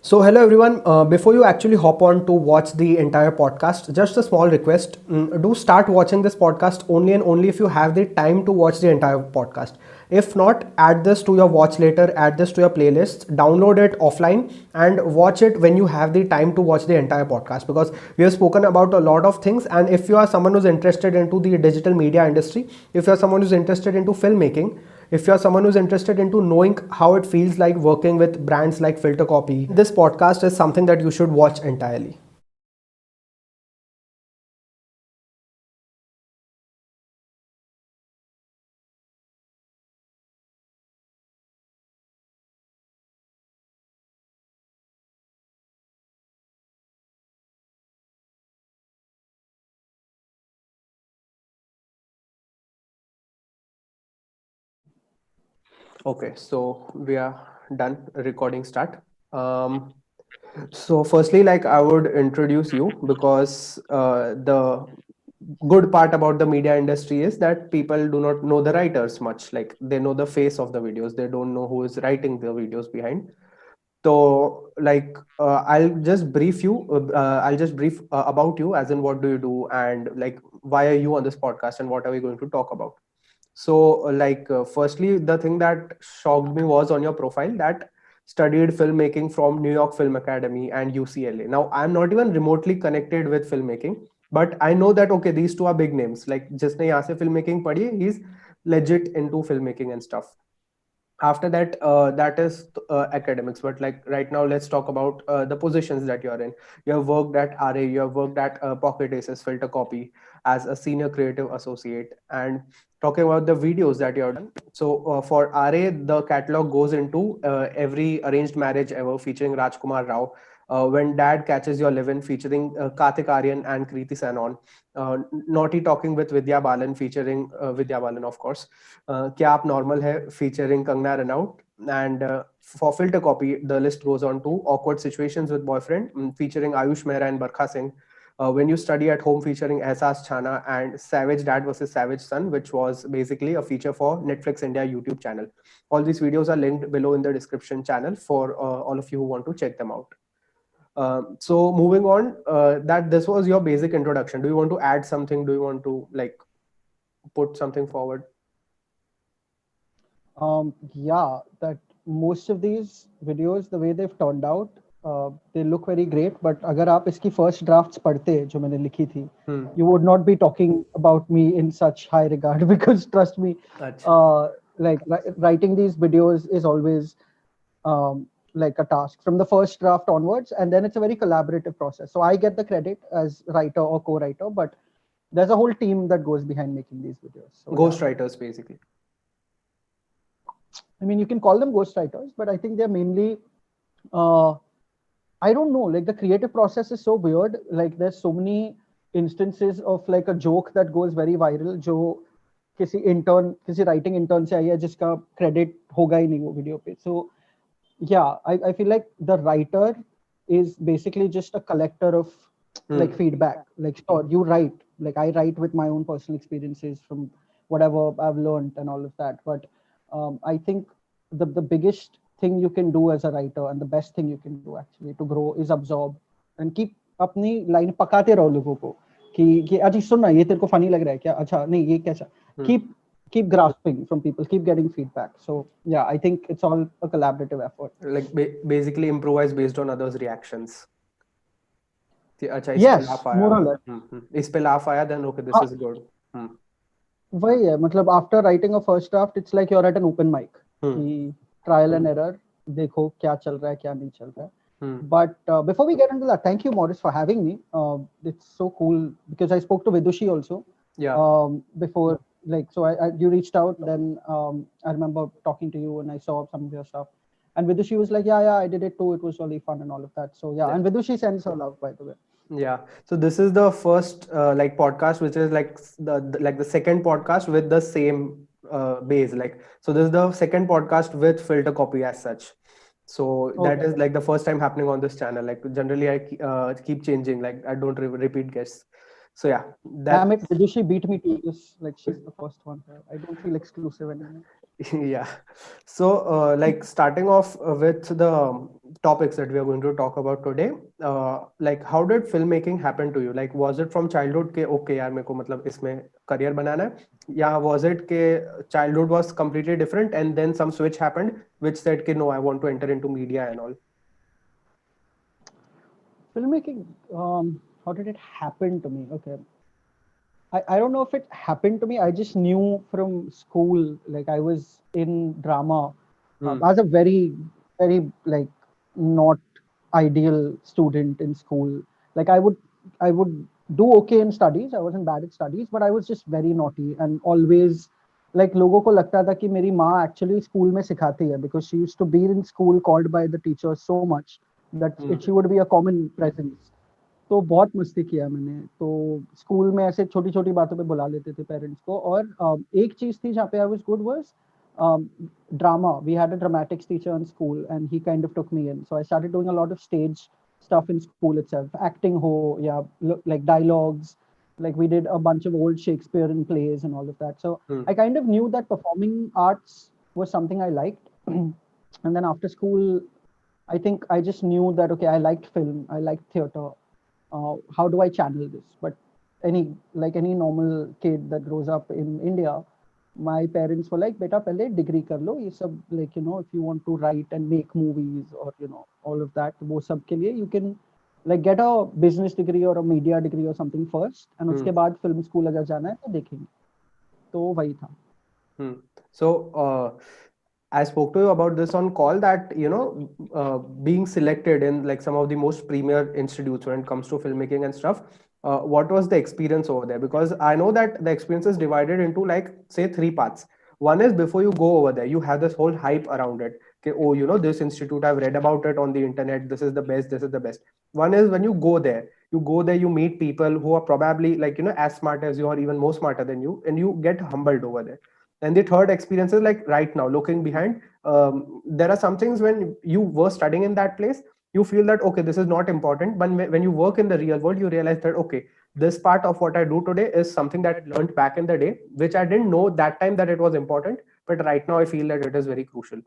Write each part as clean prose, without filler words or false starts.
So, hello everyone. Before you actually hop on to watch the entire podcast, just a small request. Do start watching this podcast only and only if you have the time to watch the entire podcast. If not, add this to your watch later, add this to your playlist, download it offline, and watch it when you have the time to watch the entire podcast. Because we have spoken about a lot of things, and if you are someone who's interested into the digital media industry, if you are someone who's interested into filmmaking, if you're someone who's interested into knowing how it feels like working with brands like Filter Copy, this podcast is something that you should watch entirely. Okay, so we are done. Recording start. Um, so firstly, like I would introduce you because the good part about the media industry is that people do not know the writers much. Like they know the face of the videos, they don't know who is writing the videos behind. So, like, I'll just brief you. I'll just brief about you, as in what do you do, and like why are you on this podcast, and what are we going to talk about. So, firstly, the thing that shocked me was on your profile that studied filmmaking from New York Film Academy and UCLA. Now, I'm not even remotely connected with filmmaking, but I know that okay, these two are big names. Like, जिसने यहाँ से filmmaking पढ़ी है, he's legit into filmmaking and stuff. After that, that is academics, but like right now let's talk about the positions that you're in. You have worked at RA, you have worked at Pocket Aces Filter Copy as a senior creative associate, and talking about the videos that you've done. So for RA, the catalog goes into every arranged marriage ever featuring Rajkumar Rao, when dad catches your livin featuring Karthik Aryan and Kriti Sanon, naughty talking with Vidya Balan featuring Vidya Balan, of course, क्या आप normal है featuring Kangna Ranaut, and for Filter Copy the list goes on to Awkward Situations with Boyfriend, featuring Ayush Mehra and Barkha Singh, When You Study at Home featuring Ehsas Chhana, and Savage Dad versus Savage Son, which was basically a feature for Netflix India YouTube channel. All these videos are linked below in the description channel for all of you who want to check them out. So moving on, that this was your basic introduction. Do you want to add something? Do you want to like put something forward? Yeah, that most of these videos, the way they've turned out, they look very great. But अगर आप इसकी first drafts पढ़ते जो मैंने लिखी थी, you would not be talking about me in such high regard because trust me, अच्छा. writing these videos is always um, like a task from the first draft onwards, and then it's a very collaborative process. So I get the credit as writer or co-writer, but there's a whole team that goes behind making these videos. So yeah. Ghostwriters, basically. I mean, you can call them ghostwriters, but I think they're mainly, uh, I don't know, like the creative process is so weird. Like there's so many instances of like a joke that goes very viral, जो किसी writing intern से आई है जिसका credit होगा ही नहीं वो video पे. So yeah, I feel like the writer is basically just a collector of like feedback. Like sure, you write, like I write with my own personal experiences from whatever I've learned and all of that. But I think the biggest thing you can do as a writer and the best thing you can do actually to grow is absorb and keep अपनी line पकाते रहो लोगों को कि अच्छा सुन ना ये तेरे को फनी लग रहा है क्या अच्छा नहीं ये कैसा keep grasping from people, keep getting feedback. So yeah, I think it's all a collaborative effort. Like basically improvise based on others' reactions. कि अच्छा इस पे Yes, laugh आया, more or less. इस पे laugh आया, then okay, this is good. वही है मतलब after writing a first draft, it's like you're at an open mic कि trial and error देखो क्या चल रहा है क्या नहीं चल रहा है. But before we get into that, thank you, Morris, for having me. It's so cool because I spoke to Vidushi also. Yeah. Before, like, so you reached out. Then I remember talking to you and I saw some of your stuff. And Vidushi was like, yeah, I did it too. It was really fun and all of that. So yeah, and Vidushi sends her love, by the way. Yeah. So this is the first like podcast, which is like the second podcast with the same base. Like so, this is the second podcast with Filter Copy as such. So that is like the first time happening on this channel. Like generally, I keep changing. Like I don't repeat guests. So yeah, Damn it, Vidushi beat me to this. Like she's the first one. I don't feel exclusive anymore. Yeah. So, like starting off with the topics that we are going to talk about today, like how did filmmaking happen to you? Like, was it from childhood के okay यार मेरे को मतलब इसमें career बनाना है, या was it के childhood was completely different and then some switch happened which said कि no, I want to enter into media and all. Filmmaking, how did it happen to me? Okay. I don't know if it happened to me. I just knew from school, like I was in drama. Hmm. I was a very, very like not ideal student in school. Like I would do okay in studies. I wasn't bad at studies, but I was just very naughty and always like लोगों को लगता था कि मेरी माँ actually school में सिखाती है because she used to be in school called by the teachers so much that Hmm. she would be a common presence. तो बहुत मस्ती किया मैंने तो स्कूल में ऐसे छोटी छोटी बातों पे बुला लेते थे पेरेंट्स को और एक चीज थी जहाँ पे I was good was drama. We had a dramatics teacher in school and he kind of took me in, so I started doing a lot of stage stuff in school itself, acting ho, yeah, like dialogues, like we did a bunch of old Shakespearean plays and all of that. So Hmm. I kind of knew that performing arts was something I liked. And then after school I think I just knew that okay, I liked film, I liked theater. How do I channel this? But any normal kid that grows up in India, my parents were like, "Beta, pehle degree kar lo. ये सब like if you want to write and make movies or all of that, वो सब के लिए you can like get a business degree or a media degree or something first, and Hmm. उसके बाद film school अगर जाना है तो देखेंगे." तो वही था. Hmm. So, I spoke to you about this on call that, being selected in like some of the most premier institutes when it comes to filmmaking and stuff. What was the experience over there? Because I know that the experience is divided into like, say, three parts. One is before you go over there, you have this whole hype around it. Okay, oh, this institute, I've read about it on the internet. This is the best. This is the best. One is when you go there, you meet people who are probably like, as smart as you or even more smarter than you, and you get humbled over there. And the third experience is like right now looking behind, there are some things when you were studying in that place, you feel that okay, this is not important, but when you work in the real world, you realize that okay, this part of what I do today is something that I learned back in the day, which I didn't know that time that it was important, but right now I feel that it is very crucial.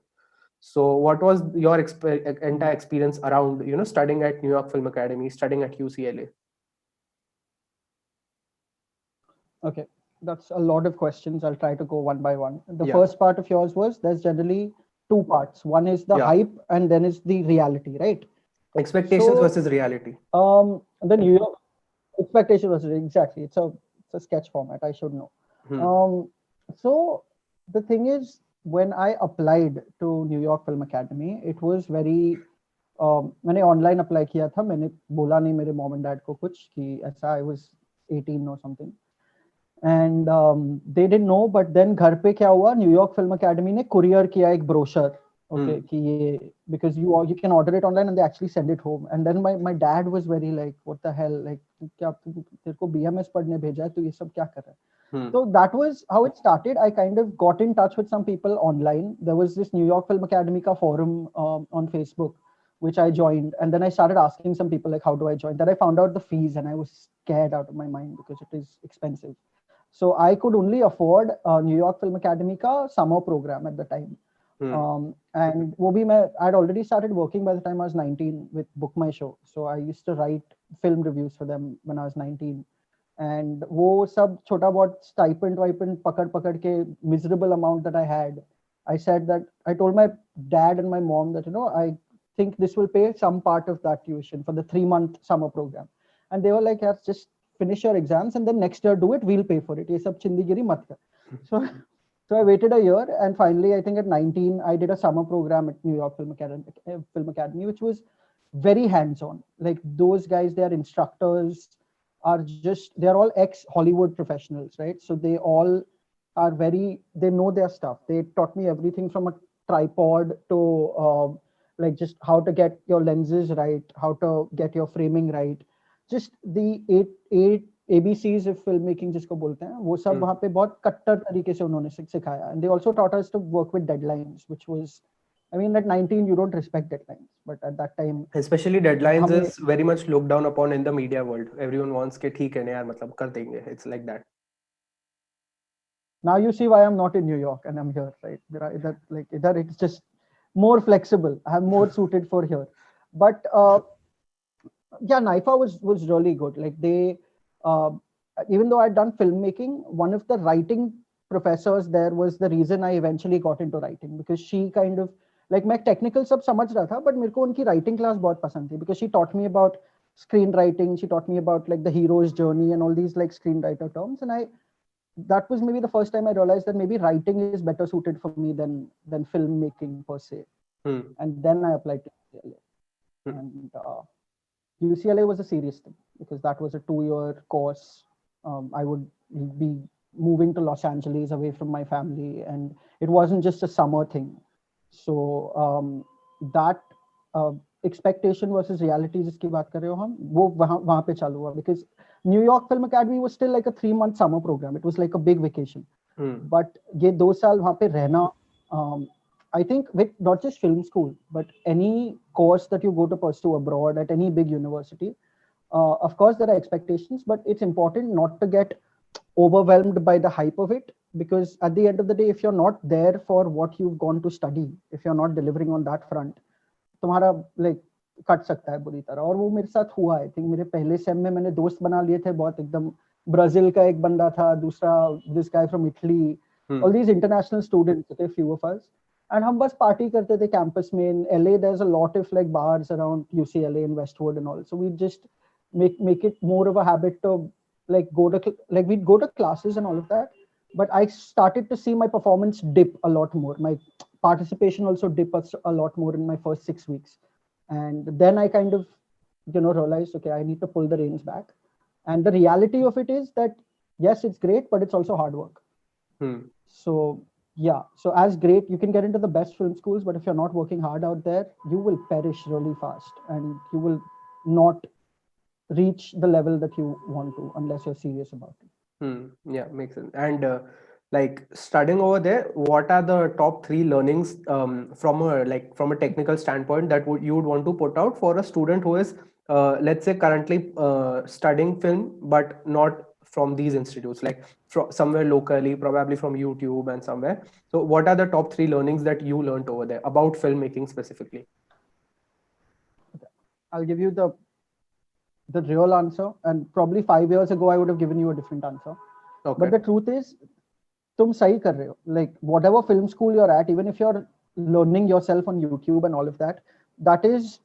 So what was your entire experience around studying at New York Film Academy, studying at UCLA? Okay, that's a lot of questions. I'll try to go one by one. The Yeah. first part of yours was there's generally two parts. One is the Yeah. hype, and then is the reality, right? Expectations So, versus reality. the New York expectation was exactly it's a sketch format. I should know. Hmm. So the thing is, when I applied to New York Film Academy, it was very मैंने online apply किया था. मैंने बोला नहीं मेरे mom and dad को कुछ कि ऐसा I was 18 or something. And they didn't know. But then घर पे क्या हुआ, न्यूयॉर्क फिल्म अकेडमी ने कुरियर किया एक ब्रोशर. Okay, कि ये because you can order it online and they actually send it home. And then my dad was very like, what the hell, like क्या तेरे को BMS पढ़ने भेजा है, तो ये सब क्या कर रहा है? So that was how it started. I kind of got in touch with some people online. There was this New York Film Academy ka forum on Facebook, which I joined. And then I started asking some people like, how do I join? Then I found out the fees and I was scared out of my mind because it is expensive. So I could only afford New York Film Academy ka summer program at the time. And wo bhi I'd already started working by the time I was 19 with Book My Show. So I used to write film reviews for them when I was 19. And वो सब छोटा बहुत stipend पकड़ के miserable amount that I had, I said that I told my dad and my mom that I think this will pay some part of that tuition for the 3-month summer program. And they were like, yeah, just finish your exams and then next year do it, we'll pay for it, ये सब चिंदीगिरी मत कर. So so I waited a year, and finally I think at 19 I did a summer program at New York Film Academy, which was very hands on. Like those guys, they are instructors, they're all ex Hollywood professionals, right? So they all they know their stuff. They taught me everything from a tripod to like just how to get your lenses right, how to get your framing right, just the eight ABCs of filmmaking जिसको बोलते हैं, वो सब वहाँ पे बहुत कट्टर तरीके से उन्होंने सिखाया. And they also taught us to work with deadlines, which was, I mean, at 19 you don't respect deadlines, but at that time, especially deadlines is very much looked down upon in the media world. Everyone wants के ठीक है ना यार, मतलब कर देंगे. It's like that. Now you see why I'm not in New York and I'm here, right? That it's just more flexible. I'm more suited for here. But yeah, NIFA was really good. Like they, uh, even though I'd done filmmaking, one of the writing professors there was the reason I eventually got into writing, because she kind of like मैं technical सब समझ रहा था, but मेरे को उनकी writing class बहुत पसंद थी, because she taught me about screenwriting. She taught me about like the hero's journey and all these like screenwriter terms, and I that was maybe the first time I realized that maybe writing is better suited for me than filmmaking per se. And then I applied to UCLA. And UCLA was a serious thing, because that was a 2-year course. I would be moving to Los Angeles away from my family, and it wasn't just a summer thing. So that expectation versus reality जिसकी बात कर रहे हो हम, वो वहाँ पे चालू हुआ, because New York Film Academy was still like a 3-month summer program. It was like a big vacation. But ये 2 साल वहाँ पे रहना, I think with not just film school, but any course that you go to pursue abroad at any big university, of course there are expectations, but it's important not to get overwhelmed by the hype of it, because at the end of the day, if you're not there for what you've gone to study, if you're not delivering on that front, तुम्हारा like cut सकता है बुरी तरह. और वो मेरे साथ हुआ. आई थिंक मेरे पहले सेम में मैंने दोस्त बना लिए थे बहुत, एकदम ब्राजील का एक बंदा था, दूसरा this guy from Italy, all these international students थे, फ्यू ऑफ अस, and हम बस पार्टी करते थे कैंपस में. in LA there's a lot of like bars around UCLA and Westwood and all, so we just make it more of a habit to like we'd go to classes and all of that. But I started to see my performance dip a lot more, my participation also dip a lot more in my first 6 weeks. And then I kind of realized, okay, I need to pull the reins back. And the reality of it is that yes, it's great, but it's also hard work. So yeah, so as great, you can get into the best film schools, but if you're not working hard out there, you will perish really fast, and you will not reach the level that you want to unless you're serious about it. Yeah, makes sense. And like studying over there, what are the top 3 learnings from a technical standpoint that you would want to put out for a student who is let's say currently studying film but not from these institutes, like from somewhere locally, probably from YouTube and somewhere. So what are the top 3 learnings that you learned over there about filmmaking specifically? Okay. I'll give you the real answer, and probably 5 years ago I would have given you a different answer. Okay. But the truth is, तुम सही कर रहे हो. Like whatever film school you're at, even if you're learning yourself on YouTube and all of that, that is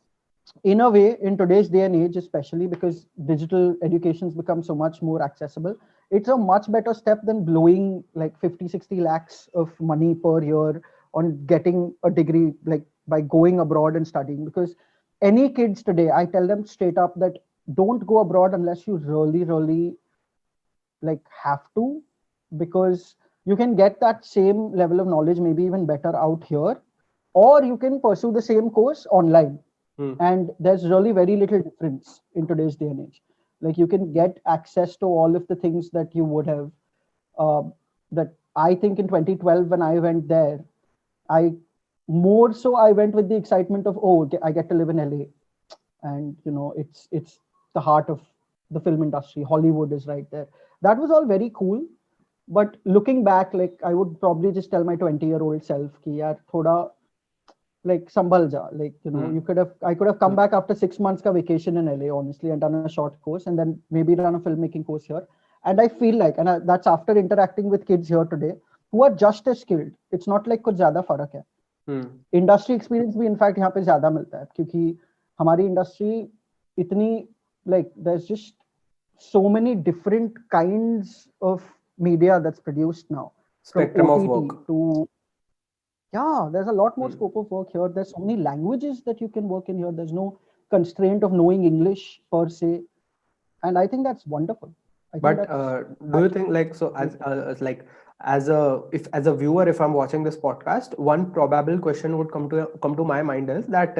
in a way, in today's day and age, especially because digital education's become so much more accessible, it's a much better step than blowing like 50-60 lakhs of money per year on getting a degree, like by going abroad and studying. Because any kids today, I tell them straight up that don't go abroad unless you really like have to, because you can get that same level of knowledge, maybe even better out here, or you can pursue the same course online. And there's really very little difference in today's day and age. Like you can get access to all of the things that you would have, that I think in 2012 when I went there, I went with the excitement of, oh, I get to live in LA. And it's the heart of the film industry. Hollywood is right there. That was all very cool. But looking back, like I would probably just tell my 20-year-old self, ki yaar, thoda like sambhal ja. Like, I could have come back after 6 months ka vacation in LA, honestly, and done a short course, and then maybe done a filmmaking course here. And I feel like, and that's after interacting with kids here today who are just as skilled. It's not like कुछ ज़्यादा फर्क है. Industry experience भी in fact यहाँ पे ज़्यादा मिलता है, क्योंकि हमारी industry इतनी, like there's just so many different kinds of media that's produced now. Spectrum of work. Yeah, there's a lot more scope of work here. There's so many languages that you can work in here. There's no constraint of knowing English per se, and I think that's wonderful. But do you think, like, so as a viewer, if I'm watching this podcast, one probable question would come to my mind is that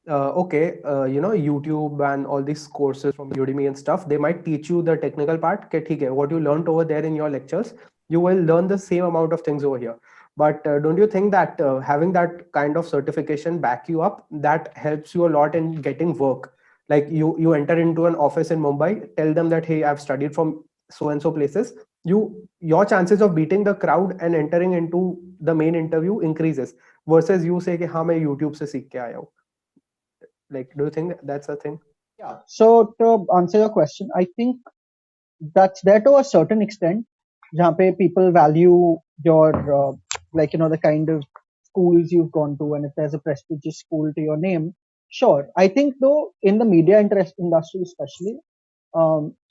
okay, YouTube and all these courses from Udemy and stuff, they might teach you the technical part. Okay, what you learned over there in your lectures, you will learn the same amount of things over here. But don't you think that having that kind of certification back you up, that helps you a lot in getting work? Like you enter into an office in Mumbai, tell them that, hey, I've studied from so and so places, your chances of beating the crowd and entering into the main interview increases versus you say कि हाँ मैं YouTube से सीख के आया हूँ. Like, do you think that's a thing? Yeah. So to answer your question, I think that's there to a certain extent, जहाँ पे people value your like the kind of schools you've gone to, and if there's a prestigious school to your name, sure. I think though in the media industry especially,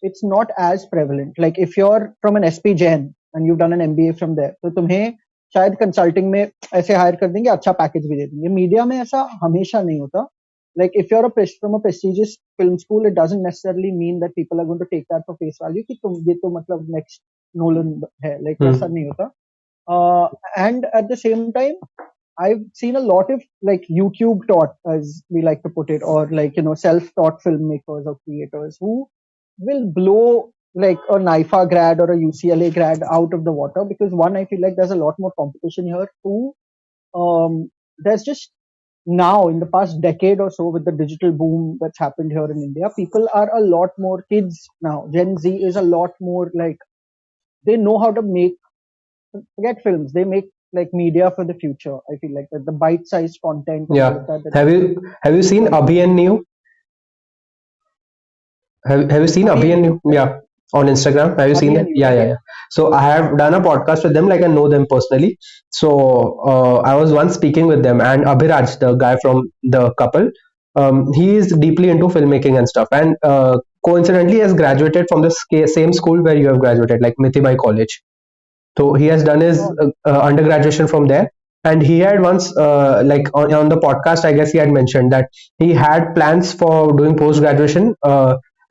it's not as prevalent. Like if you're from an SP Jain and you've done an MBA from there, तो तुम्हें शायद consulting में ऐसे higher कर देंगे, अच्छा package भी दे देंगे. मीडिया में ऐसा हमेशा नहीं होता. Like if you're from a prestigious film school, it doesn't necessarily mean that people are going to take that for face value कि तुम ये तो मतलब next Nolan है. Like ऐसा नहीं होता. And at the same time, I've seen a lot of like YouTube taught, as we like to put it, or like self-taught filmmakers or creators who will blow like a NIFA grad or a UCLA grad out of the water, because one, I feel like there's a lot more competition here. Two, there's just now in the past decade or so with the digital boom that's happened here in India, people are a lot more kids now. Gen Z is a lot more like they know how to make, forget films, they make like media for the future. I feel like that the bite-sized content. Yeah. Have you seen Abhi and New? Have you seen Abhi and New? Yeah, on Instagram. Have you seen that? Yeah. So I have done a podcast with them. Like I know them personally. So I was once speaking with them, and Abhiraj, the guy from the couple, he is deeply into filmmaking and stuff. And coincidentally, has graduated from the same school where you have graduated, like Mithibai College. So he has done his undergraduation from there. And he had once, like on the podcast, I guess he had mentioned that he had plans for doing post graduation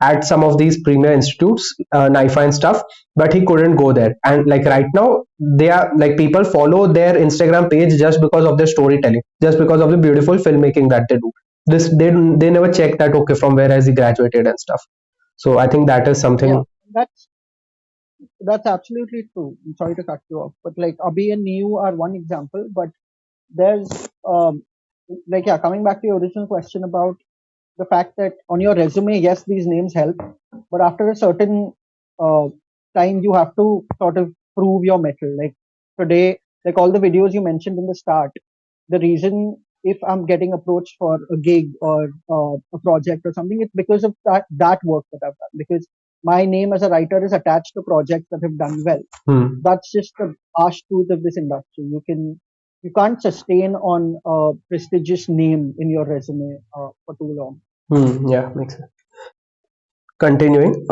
at some of these premier institutes, NIFA and stuff, but he couldn't go there. And like right now, they are like people follow their Instagram page just because of their storytelling, just because of the beautiful filmmaking that they do. This they never check that okay from where has he graduated and stuff. So I think that is something. Yeah, that's absolutely true. I'm sorry to cut you off, but like Abhi and Niu are one example. But there's like coming back to your original question about the fact that on your resume, yes, these names help, but after a certain time, you have to sort of prove your mettle. Like today, like all the videos you mentioned in the start, the reason if I'm getting approached for a gig or a project or something, it's because of that work that I've done. Because my name as a writer is attached to projects that have done well. That's just the harsh truth of this industry. You can't sustain on a prestigious name in your resume for too long. Yeah, makes sense. Continuing.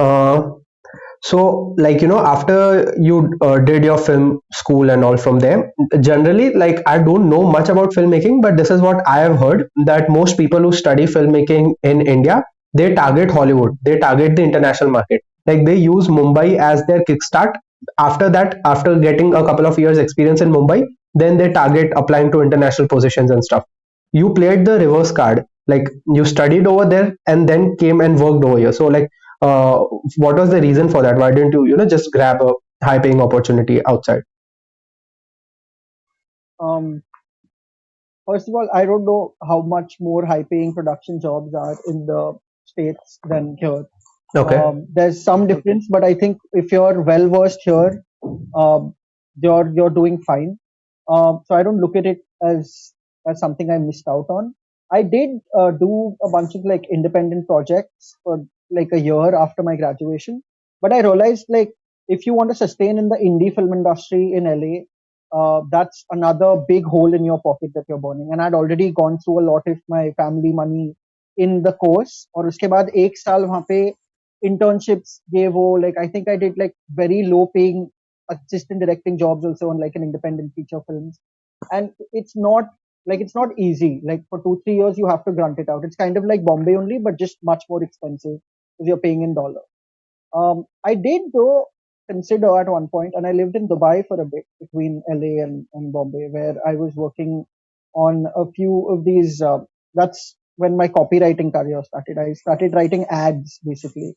So like after you did your film school and all from there, generally like I don't know much about filmmaking, but this is what I have heard, that most people who study filmmaking in India, they target Hollywood, they target the international market. Like they use Mumbai as their kickstart. After that, after getting a couple of years experience in Mumbai, then they target applying to international positions and stuff. You played the reverse card, like you studied over there and then came and worked over here. So like what was the reason for that? Why didn't you just grab a high paying opportunity outside? First of all, I don't know how much more high paying production jobs are in the States than here. Okay. There's some difference, but I think if you're well versed here, you're doing fine. So I don't look at it as something I missed out on. I did do a bunch of like independent projects for like a year after my graduation, but I realized like if you want to sustain in the indie film industry in LA, that's another big hole in your pocket that you're burning. And I'd already gone through a lot of my family money in the course. और उसके बाद एक साल वहाँ पे internships ये वो, like I think I did like very low paying assistant directing jobs also on like an independent feature films, and it's not easy. Like for 2-3 years you have to grunt it out. It's kind of like Bombay only, but just much more expensive because you're paying in dollar. I did though consider at one point, and I lived in Dubai for a bit between LA and Bombay, where I was working on a few of these. That's when my copywriting career started. I started writing ads basically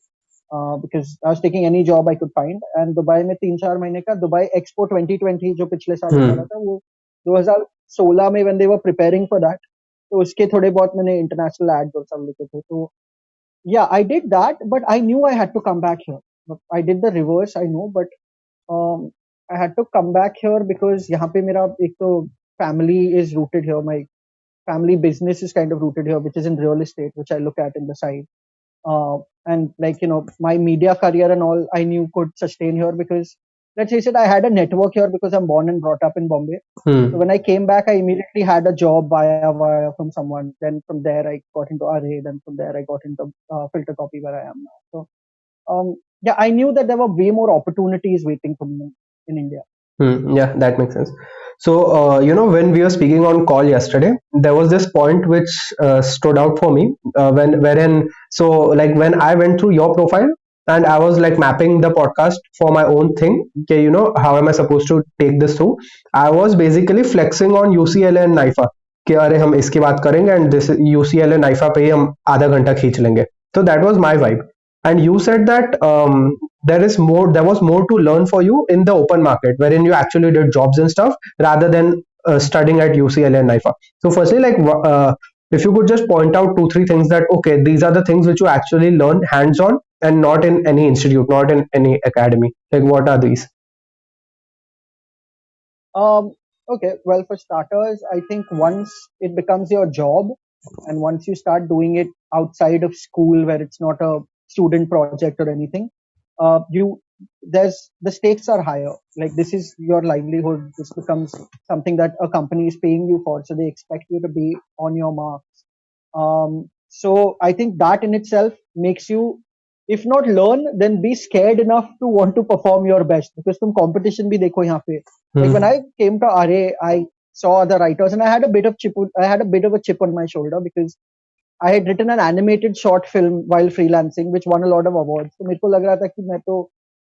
because I was taking any job I could find. And Dubai में 3-4 महीने का Dubai Expo 2020 जो पिछले साल चला था, वो 2016 में when they were preparing for that, तो उसके थोड़े बहुत मैंने international ads और सब लिखे थे. तो yeah, I did that, but I knew I had to come back here. I did the reverse, I know, but I had to come back here because यहाँ पे मेरा एक तो family is rooted here. My family business is kind of rooted here, which is in real estate, which I look at in the side. And like, my media career and all I knew could sustain here because, let's face it, I had a network here because I'm born and brought up in Bombay. So when I came back, I immediately had a job via from someone. Then from there, I got into RA. Then from there, I got into filter copy where I am now. So yeah, I knew that there were way more opportunities waiting for me in India. Yeah, that makes sense. So, when we were speaking on call yesterday, there was this point which stood out for me when I went through your profile and I was like mapping the podcast for my own thing. Okay, how am I supposed to take this through? I was basically flexing on UCLA and NIFA कि अरे हम इसकी बात करेंगे and this UCLA NIFA पे ही हम आधा घंटा खींच लेंगे. So that was my vibe. And you said that there was more to learn for you in the open market wherein you actually did jobs and stuff rather than studying at UCLA and NIFA. So firstly, if you could just point out 2 3 things that okay, these are the things which you actually learn hands on and not in any institute, not in any academy, like what are these? Okay, well, for starters, I think once it becomes your job and once you start doing it outside of school where it's not a student project or anything, you there's the stakes are higher. Like, this is your livelihood. This becomes something that a company is paying you for, so they expect you to be on your marks. So I think that in itself makes you, if not learn, then be scared enough to want to perform your best, because तुम competition भी देखो यहाँ पे. Like when I came to RA, I saw other writers and I had a bit of a chip on my shoulder because I had written an animated short film while freelancing, which won a lot of awards. So मेरे को लग रहा था कि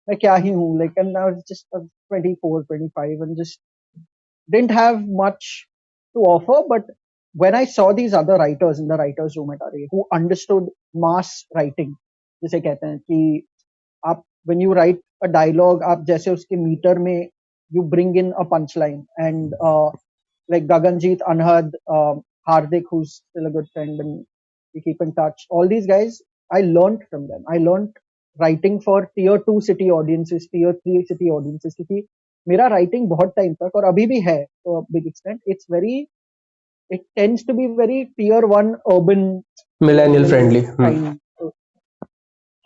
मैं क्या ही हूँ, like, and I was just 24, 25 and just didn't have much to offer. But when I saw these other writers in the writers room at RA who understood mass writing, जिसे कहते हैं कि आप when you write a dialogue, आप जैसे उसके metre में you bring in a punchline, and like Gaganjeet, Anhad, Hardik, who's still a good friend and we keep in touch. All these guys, I learned from them. I learned writing for tier 2 city audiences, tier 3 city audiences, क्योंकि मेरा writing बहुत time तक और अभी भी है to a big extent. It tends to be very tier 1 urban Millennial friendly. kind.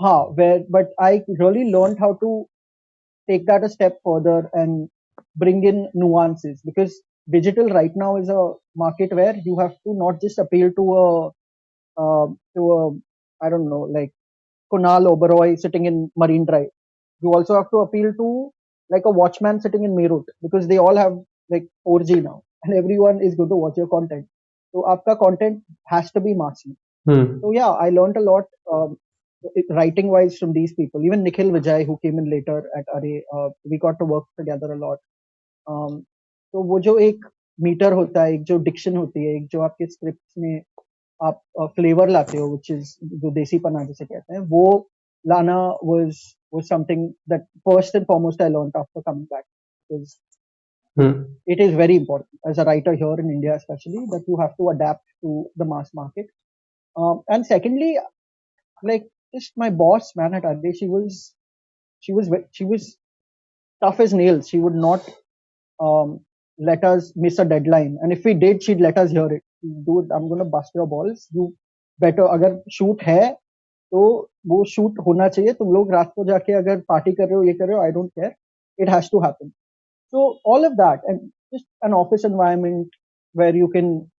But I really learned how to take that a step further and bring in nuances, because digital right now is a market where you have to not just appeal to a I don't know, like Kunal Oberoi sitting in Marine Drive. You also have to appeal to like a watchman sitting in Meerut, because they all have like 4G now and everyone is going to watch your content. So aapka content has to be massive. So yeah, I learned a lot writing wise from these people. Even Nikhil Vijay, who came in later at RA, we got to work together a lot. तो वो जो एक metre होता है, एक जो Dickson होती है, एक जो आपके स्क्रिप्ट में आप फ्लेवर लाते हो, which is जो देसी पना जिसे कहते हैं, वो लाना was something that first and foremost I learned after coming back, because it is very important as a writer here in India especially that you have to adapt to the mass market. And secondly, like, just my boss, man, at RA, she was tough as nails. She would not let us miss a deadline, and if we did, she'd let us hear it. Dude, I'm gonna bust your balls. You better, अगर shoot है तो वो shoot होना चाहिए. तुम लोग रात को जाके अगर party कर रहे हो, ये कर रहे हो, I don't care. It has to happen. So all of that, and just an office environment where you can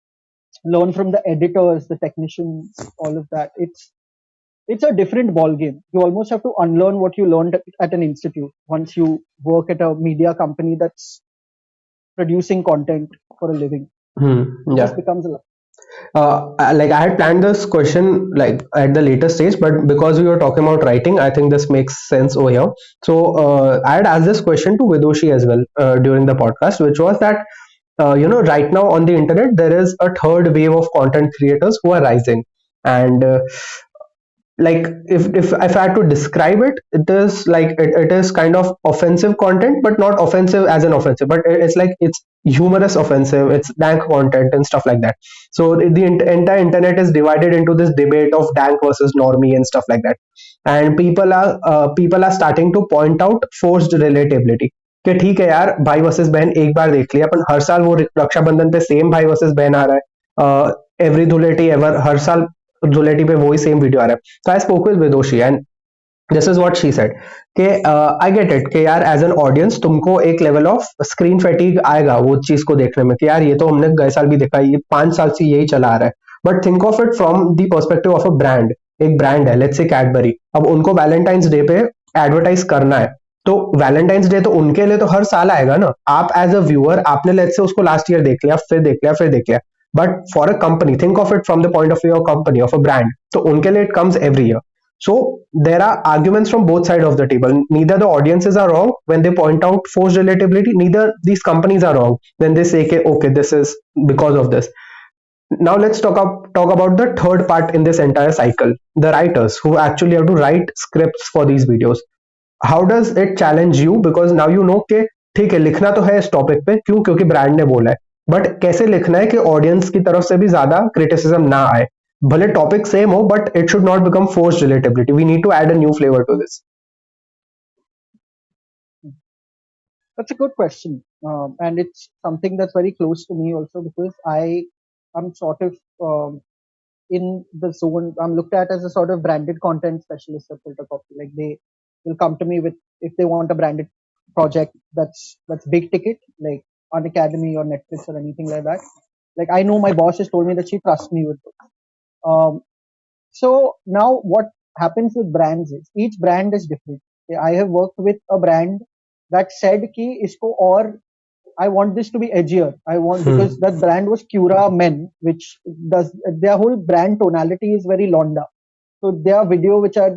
learn from the editors, the technicians, all of that. It's a different ball game. You almost have to unlearn what you learned at an institute once you work at a media company that's producing content for a living. It just becomes a lot. Like I had planned this question like at the later stage, but because we were talking about writing, I think this makes sense over here. So I had asked this question to Vidushi as well during the podcast, which was that right now on the internet there is a third wave of content creators who are rising, and like if I had to describe it, it is like it is kind of offensive content, but not offensive as an offensive, but it's like it's humorous offensive, it's dank content and stuff like that. So entire internet is divided into this debate of dank versus normie and stuff like that. And people are starting to point out forced relatability कि ठीक है यार, भाई versus बहन एक बार देख लिया, अपन हर साल वो रक्षाबंधन पे सेम भाई वर्सेस बहन आ रहा है, एवरी धुलेटी एवर, हर साल धुलेटी पे वही सेम वीडियो आ रहा है. So I spoke with Vidoshi and this is what she said कि आई गेट इट कि यार एज एन ऑडियंस तुमको एक लेवल ऑफ स्क्रीन फैटीग आएगा वो चीज को देखने में कि यार ये तो हमने गए साल भी देखा, ये 5 साल से यही चला आ रहा है. But think of it from the perspective of a brand. एक ब्रांड है, लेट्स से कैडबरी, अब उनको वैलेंटाइंस डे पे एडवर्टाइज करना है, तो वैलेंटाइंस डे तो उनके लिए तो हर साल आएगा ना. आप एज अ व्यूअर आपने लेट्स से उसको लास्ट ईयर देख लिया, फिर देख लिया, फिर देख लिया. But for a company, think of it from the point of view of company of a brand, तो उनके लिए it comes every year. So there are arguments from both sides of the table. Neither the audiences are wrong when they point out forced relatability, neither these companies are wrong when they say, okay, this is because of this. Now let's talk about the third part in this entire cycle, the writers who actually have to write scripts for these videos. How does it challenge you? Because now you know कि ठीक है लिखना तो है इस topic पे, क्यों? क्योंकि ब्रांड ने बोला है, बट कैसे लिखना है कि ऑडियंस की तरफ से भी ज्यादा क्रिटिसिज्म ना आए. भले टॉपिक सेम हो, but it should not become forced relatability. We need to add a new flavour to this. That's a good question, and it's something that's very close to me also because I am sort of in the zone. I'm looked at as a sort of branded content specialist at Filter Copy. Like they will come to me with if they want a branded project that's big ticket, like on Academy or Netflix or anything like that. Like I know my boss has told me that she trusts me with it. Um, so now what happens with brands is each brand is different. I have worked with a brand that said ki isko or I want this to be edgier. I want because that brand was Cura Men, which does their whole brand tonality is very Londa. So their video which I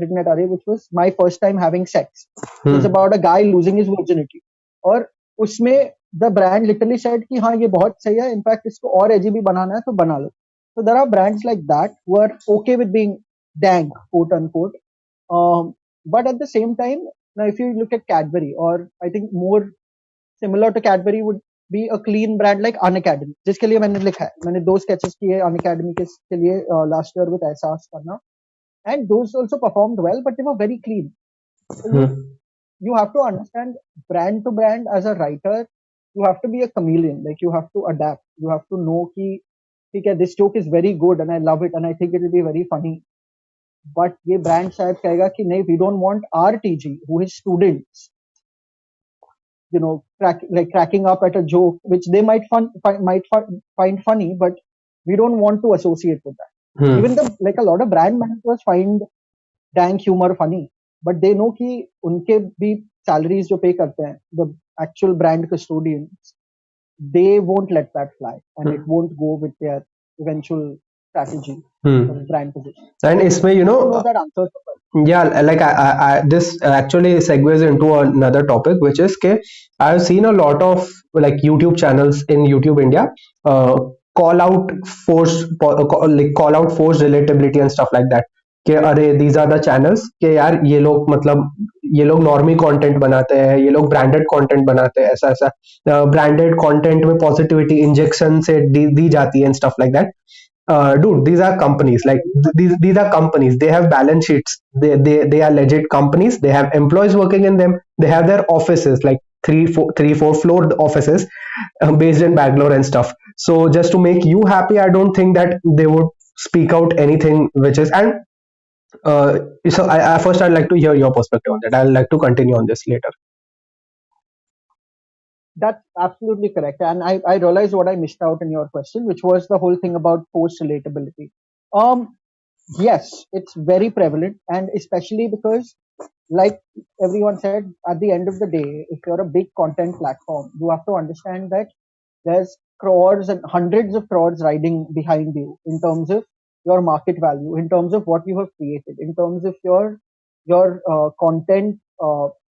did at Array, which was my first time having sex. It was about a guy losing his virginity. और उसमें the brand literally said कि हाँ ये बहुत सही है. In fact इसको और edgy भी बनाना है तो बना लो. So there are brands like that who are okay with being dank, quote unquote. But at the same time, now if you look at Cadbury, or I think more similar to Cadbury would be a clean brand like Unacademy, जिसके लिए मैंने लिखा है. मैंने 2 sketches किए Unacademy के लिए last year with एहसास करना, and those also performed well, but they were very clean. So you have to understand brand to brand as a writer. You have to be a chameleon. Like you have to adapt. You have to know कि ठीक है, this joke is very good and I love it and I think it will be very funny. But ये brand शायद कहेगा कि नहीं, we don't want our TG who is students, cracking up at a joke which they find funny, but we don't want to associate with that. Even like a lot of brand managers find dank humor funny, but they know कि उनके भी salaries जो pay करते हैं, the actual brand custodians, they won't let that fly and it won't go with their eventual strategy of brand position. And इसमें that answers the question. Yeah, like this actually segues into another topic, which is ke I've seen a lot of like YouTube channels in YouTube India call out call out forced relatability and stuff like that. कि अरे these are the channels कि यार ये लोग मतलब ये लोग normie content बनाते हैं, ये लोग ब्रांडेड कंटेंट बनाते हैं, ऐसा ऐसा ब्रांडेड कंटेंट में पॉजिटिविटी इंजेक्शन से दी जाती है and stuff like that. Dude, these are companies. Like these are companies. They have balance sheets. They are legit companies. They have employees working in them. They have their offices, like three, four floor offices based in Bangalore and stuff. So just to make you happy, I don't think that they would speak out anything which is. And so first I'd like to hear your perspective on that. I'll like to continue on this later. That's absolutely correct. And I realized what I missed out in your question, which was the whole thing about post relatability. Yes, it's very prevalent, and especially because, like everyone said, at the end of the day, if you're a big content platform, you have to understand that there's crores and hundreds of crores riding behind you in terms of your market value, in terms of what you have created, in terms of your content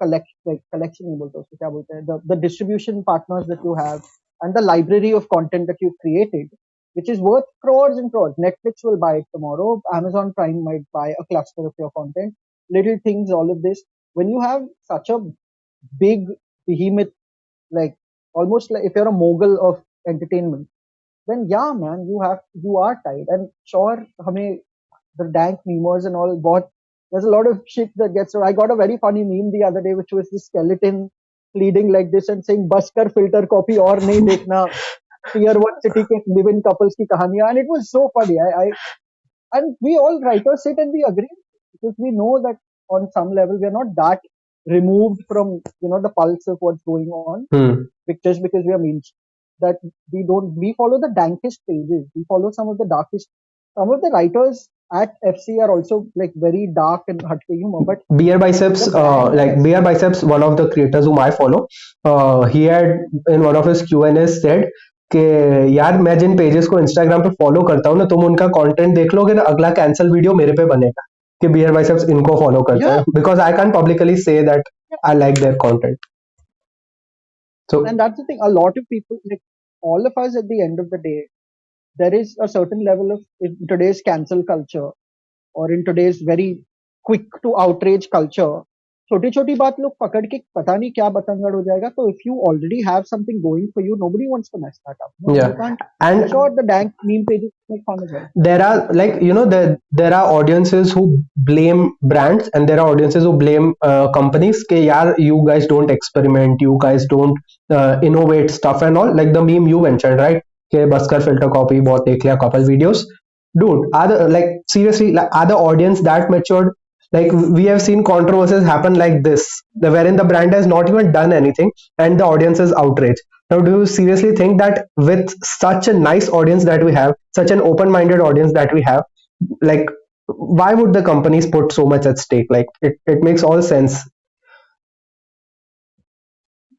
collection नहीं बोलते उसको क्या बोलते हैं, the distribution partners that you have and the library of content that you've created. which is worth crores and crores. Netflix will buy it tomorrow. Amazon Prime might buy a cluster of your content. Little things, all of this. When you have such a big behemoth, like almost like if you're a mogul of entertainment, then yeah, man, you are tight. And sure, hame, the dank memers and all, but there's a lot of shit that gets. So I got a very funny meme the other day, which was this skeleton pleading like this and saying, "Bas kar filter copy or nahi dekhna." Tier one city ke live-in couples ki kahaniyan, and it was so funny. And we all writers sit and we agree because we know that on some level we are not that removed from the pulse of what's going on, Hmm. just because we are means that we follow the dankest pages, we follow some of the darkest. Some of the writers at FC are also like very dark and hatke humor, but Beer the Biceps, brand of like FC, Beer Biceps, one of the creators whom I follow, he had in one of his Q&As said कि यार मैं जिन pages को Instagram पे follow करता हूँ ना, तुम उनका कंटेंट देख लोगे ना, अगला कैंसल वीडियो मेरे पे बनेगा कि बियर बाइसेप्स इनको फॉलो करता yeah, है, because I can publicly say that I like their content. So and that's the thing. A lot of people, like all of us, at the end of the day, there is a certain level of in today's cancel culture or in today's very quick to outrage culture, छोटी छोटी बात लोग पकड़ के पता नहीं क्या बतंगड़ हो जाएगा. तो if you already have something going for you, nobody wants to mess that up. No, you yeah, can't. and Sure, the dank meme pages make fun as well. there are, like, there are audiences who blame brands and there are audiences who blame companies कि यार you guys don't experiment, you guys don't innovate stuff and all, like the meme you mentioned, right? कि बस कर filter copy बहुत देख लिया couple videos. Dude, are the, like, seriously, like, are the audience that matured? Like, we have seen controversies happen like this, wherein the brand has not even done anything and the audience is outraged. Now, do you seriously think that with such a nice audience that we have, such an open-minded audience that we have, like, why would the companies put so much at stake? Like, it makes all sense.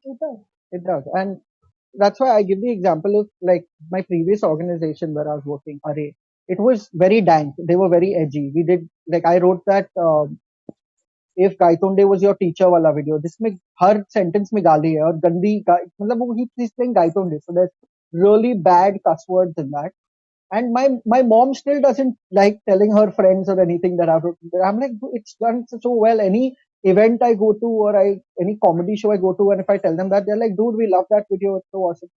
It does. It does. And that's why I give the example of like my previous organization where I was working, Array. It was very dank. They were very edgy. We did like I wrote that if Gaitonde was your teacher वाला video, जिसमें हर sentence में गाली है और गंदी मतलब वो he's saying Gaitonde, so there's really bad cuss words in that. And my mom still doesn't like telling her friends or anything that I've written. I'm like, it's done so well. Any event I go to or any comedy show I go to, and if I tell them that, they're like, dude, we love that video. It's so awesome.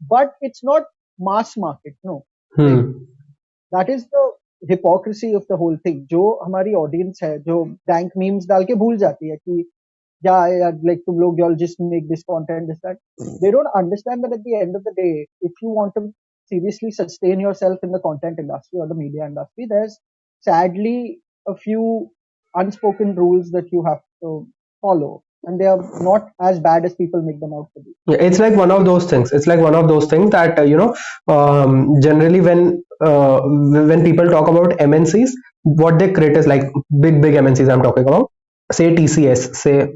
But it's not mass market. No, like Hmm. that is the hypocrisy of the whole thing. जो हमारी audience है, जो dank memes डाल के भूल जाती है कि yeah, like तुम लोग y'all just make this content, this that. They don't understand that at the end of the day, if you want to seriously sustain yourself in the content industry or the media industry, there's sadly a few unspoken rules that you have to follow, and they are not as bad as people make them out to be. Yeah, it's like one of those things. It's like one of those things that generally when people talk about MNCs, what they create is like big MNCs. I'm talking about, say TCS, say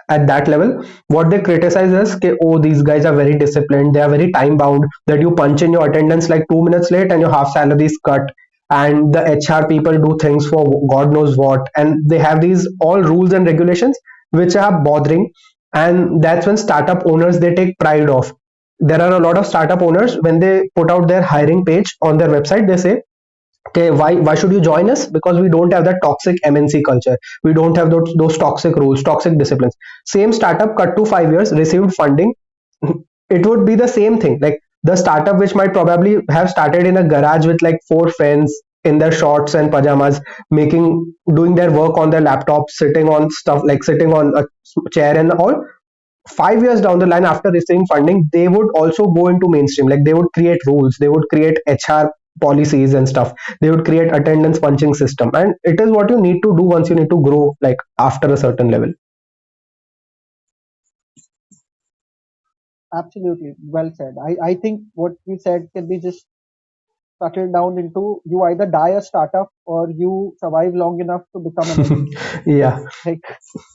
at that level, what they criticize is कि, oh, these guys are very disciplined, they are very time bound, that you punch in your attendance like 2 minutes late and your half salary is cut, and the HR people do things for God knows what, and they have these all rules and regulations which are bothering. And that's when startup owners, they take pride of. There are a lot of startup owners, when they put out their hiring page on their website, they say, okay, why should you join us? Because we don't have that toxic MNC culture, we don't have those toxic rules, toxic disciplines. Same startup, cut to 5 years, received funding, it would be the same thing. Like, the startup which might probably have started in a garage with like four friends in their shorts and pajamas, doing their work on their laptop, sitting on stuff, like sitting on a chair and all, 5 years down the line after receiving funding, they would also go into mainstream. Like, they would create rules, they would create HR policies and stuff, they would create attendance punching system, and it is what you need to do once you need to grow, like, after a certain level. Absolutely, well said. I think what you said can be just settled down into you either die a startup or you survive long enough to become an MC. Yeah. Like,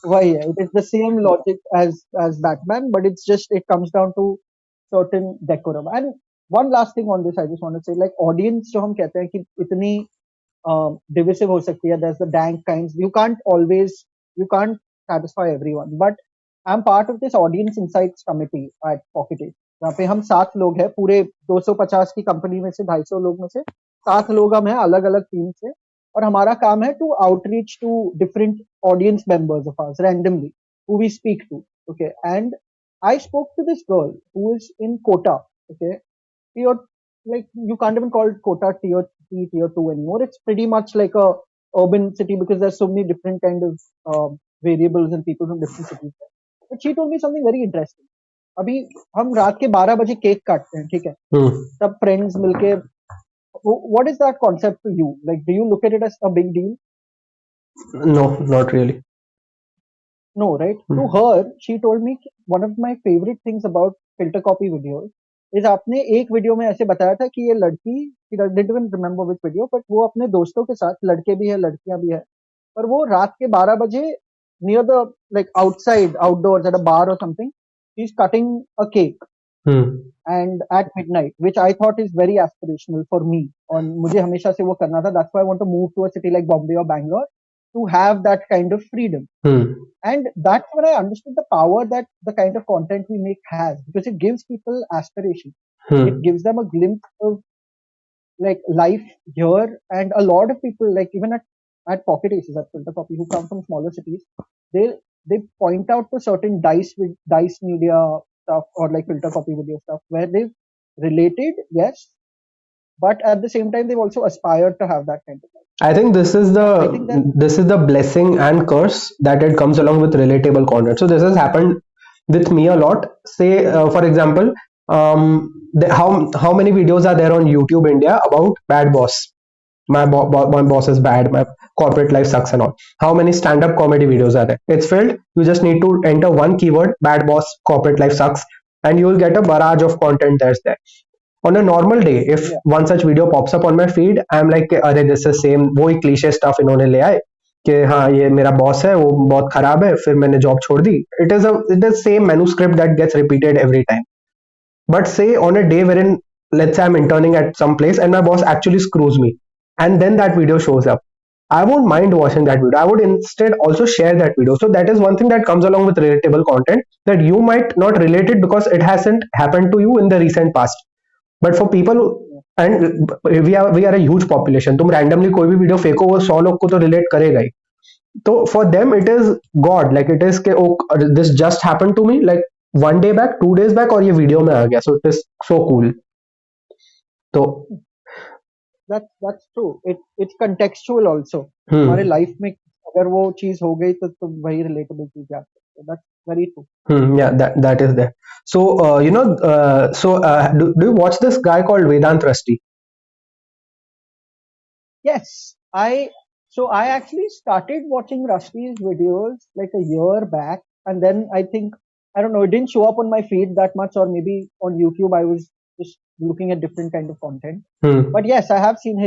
why? Yeah, it is the same logic as Batman, but it's just it comes down to certain decorum. And one last thing on this, I just want to say, like audience, जो हम कहते हैं कि इतनी divisive हो सकती है. There's the dank kinds. You can't satisfy everyone. But I'm part of this audience insights committee at Pocket Ace. जहाँ पे हम 7 लोग हैं पूरे 250 की कंपनी में से, 250 लोग में से 7 लोग हम हैं अलग अलग टीम से, और हमारा काम है to outreach to different audience members of ours randomly who we speak to. Okay, and I spoke to this girl who is in Kota. Okay, tier, like you can't even call it Kota tier 3, tier 2 anymore. It's pretty much like a urban city because there's so many different kind of variables and people from different cities. But she told me something very interesting. अभी हम रात के 12 बजे cake काटते हैं, ठीक है, सब फ्रेंड्स मिलके. What is that concept to you? Like, do you look at it as a big deal? No, not really. No, right? To her, she told me one of my favorite things about filter copy videos is आपने एक video में ऐसे बताया था कि ये लड़की, she didn't even remember which video, but वो अपने दोस्तों के साथ, लड़के भी है लड़कियां भी है, पर वो रात के 12 बजे near the, like outside, outdoors at a bar or something, she's cutting a cake. And at midnight, which I thought is very aspirational for me, और मुझे हमेशा से वो करना था. That's why I want to move to a city like Bombay or Bangalore to have that kind of freedom. And that's when I understood the power that the kind of content we make has, because it gives people aspiration. It gives them a glimpse of like life here, and a lot of people, like even at Pocket Aces, at Filter Copy, who come from smaller cities, they point out to certain dice media stuff or like Filter Copy video stuff where they've related, yes, but at the same time they've also aspired to have that kind of life. I think this is the blessing and curse that it comes along with relatable content. So this has happened with me a lot. Say, for example, how many videos are there on YouTube India about bad boss? My boss is bad. My corporate life sucks and all. How many stand-up comedy videos are there? It's filled. You just need to enter one keyword: bad boss, corporate life sucks, and you will get a barrage of content that's there. On a normal day, if one such video pops up on my feed, I'm like, अरे this is same, वही cliche stuff इन्होंने ले आए कि हाँ ये मेरा boss है, वो बहुत खराब है, फिर मैंने जॉब छोड़ दी. It is same manuscript that gets repeated every time. But say on a day wherein, let's say I'm interning at some place and my boss actually screws me, and then that video shows up, I won't mind watching that video. I would instead also share that video. So that is one thing that comes along with relatable content, that you might not relate it because it hasn't happened to you in the recent past. But for people, and we are a huge population, तुम randomly कोई भी video फेंको वो 100 लोग को तो relate करेगा ही. तो for them it is God, like it is के oh this just happened to me like one day back, 2 days back, और ये वीडियो में आ गया. So it is so cool. तो that's true. It's contextual also. हमारे life में अगर वो चीज हो गई तो वही रिलेटेबल चीज है. That's very true. Yeah, that is there. So do you watch this guy called Vedant Rusty? Yes, I actually started watching Rusty's videos like a year back, and then I think, I don't know, it didn't show up on my feed that much, or maybe on YouTube I was just looking at different kind of content. But yes, I have seen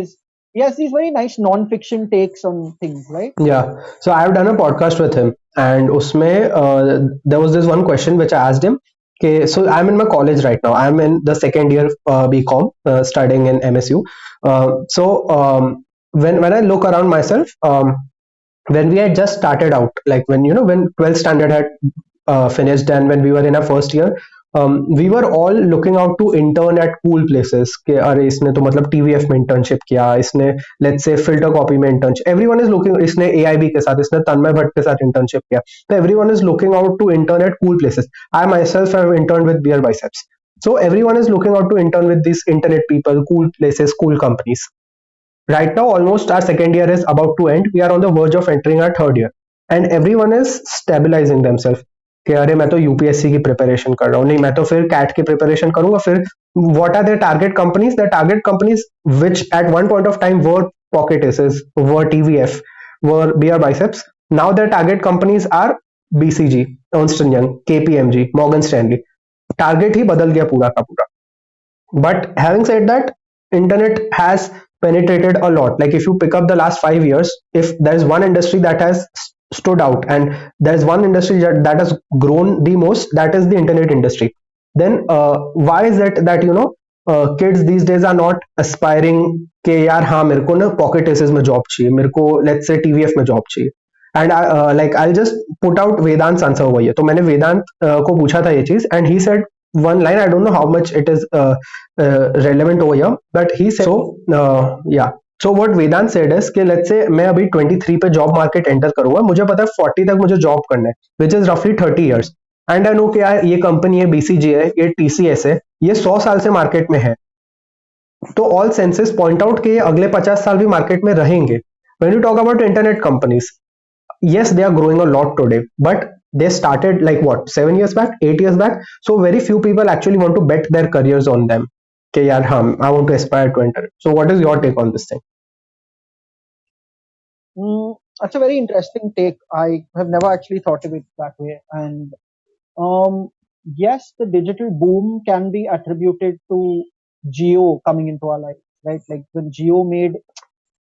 he has these very nice non-fiction takes on things, right? Yeah. So I've done a podcast with him, and usme there was this one question which I asked him. Okay, so I'm in my college right now. I'm in the second year BCom, studying in MSU. When I look around myself, when we had just started out, like when 12th standard had finished, and when we were in our first year, we were all looking out to intern at cool places. कि अरे इसने तो मतलब TVF में internship किया, इसने let's say filter copy में internship. Everyone is looking. इसने AIB के साथ, इसने तन्मय भट्ट के साथ internship किया. So everyone is looking out to intern at cool places. I myself have interned with Beer Biceps. So everyone is looking out to intern with these internet people, cool places, cool companies. Right now, almost our second year is about to end. We are on the verge of entering our third year, and everyone is stabilizing themselves. कि अरे मैं तो UPSC की preparation कर रहा हूँ, नहीं मैं तो फिर कैट की प्रिपरेशन करूंगा. फिर what are their target companies? The target companies which at one point of time were Pocket Aces, were TVF, were BeerBiceps. Now their target companies are BCG, Ernst and Young, KPMG, Morgan Stanley. Target ही बदल गया पूरा का पूरा. But having said that, internet has penetrated a lot. Like if you pick up the last 5 years, if there is one industry that has stood out and there is one industry that has grown the most, that is the internet industry. Then why is it that kids these days are not aspiring कि यार हाँ मेरे को ना pocket assess में job चाहिए, मेरे को लेट्स से टीवीएफ में जॉब चाहिए. And like I'll just put out Vedant's answer over here. तो मैंने वेदांत को पूछा था ये चीज, and he said one line. I don't know how much it is relevant over here, but he said so. Yeah. So what Vedant said is कि let's say मैं अभी 23 पे जॉब मार्केट एंटर करूंगा, मुझे पता है 40 तक मुझे जॉब करना है, विच इज रफली 30 years, एंड आई नो कि यार ये कंपनी है, बीसीजी है, ये टीसीएस है, ये 100 साल से मार्केट में है, तो ऑल सेंसेस पॉइंट आउट कि ये अगले 50 साल भी मार्केट में रहेंगे. When you talk about internet companies, yes, they are growing a lot today, but they started like what, 7 years back, 8 years back, so very few people actually want to bet their careers on them. Okay, yeah, I want to aspire to enter it. So what is your take on this thing? That's a very interesting take. I have never actually thought of it that way. And yes, the digital boom can be attributed to Geo coming into our life, right? Like when Geo made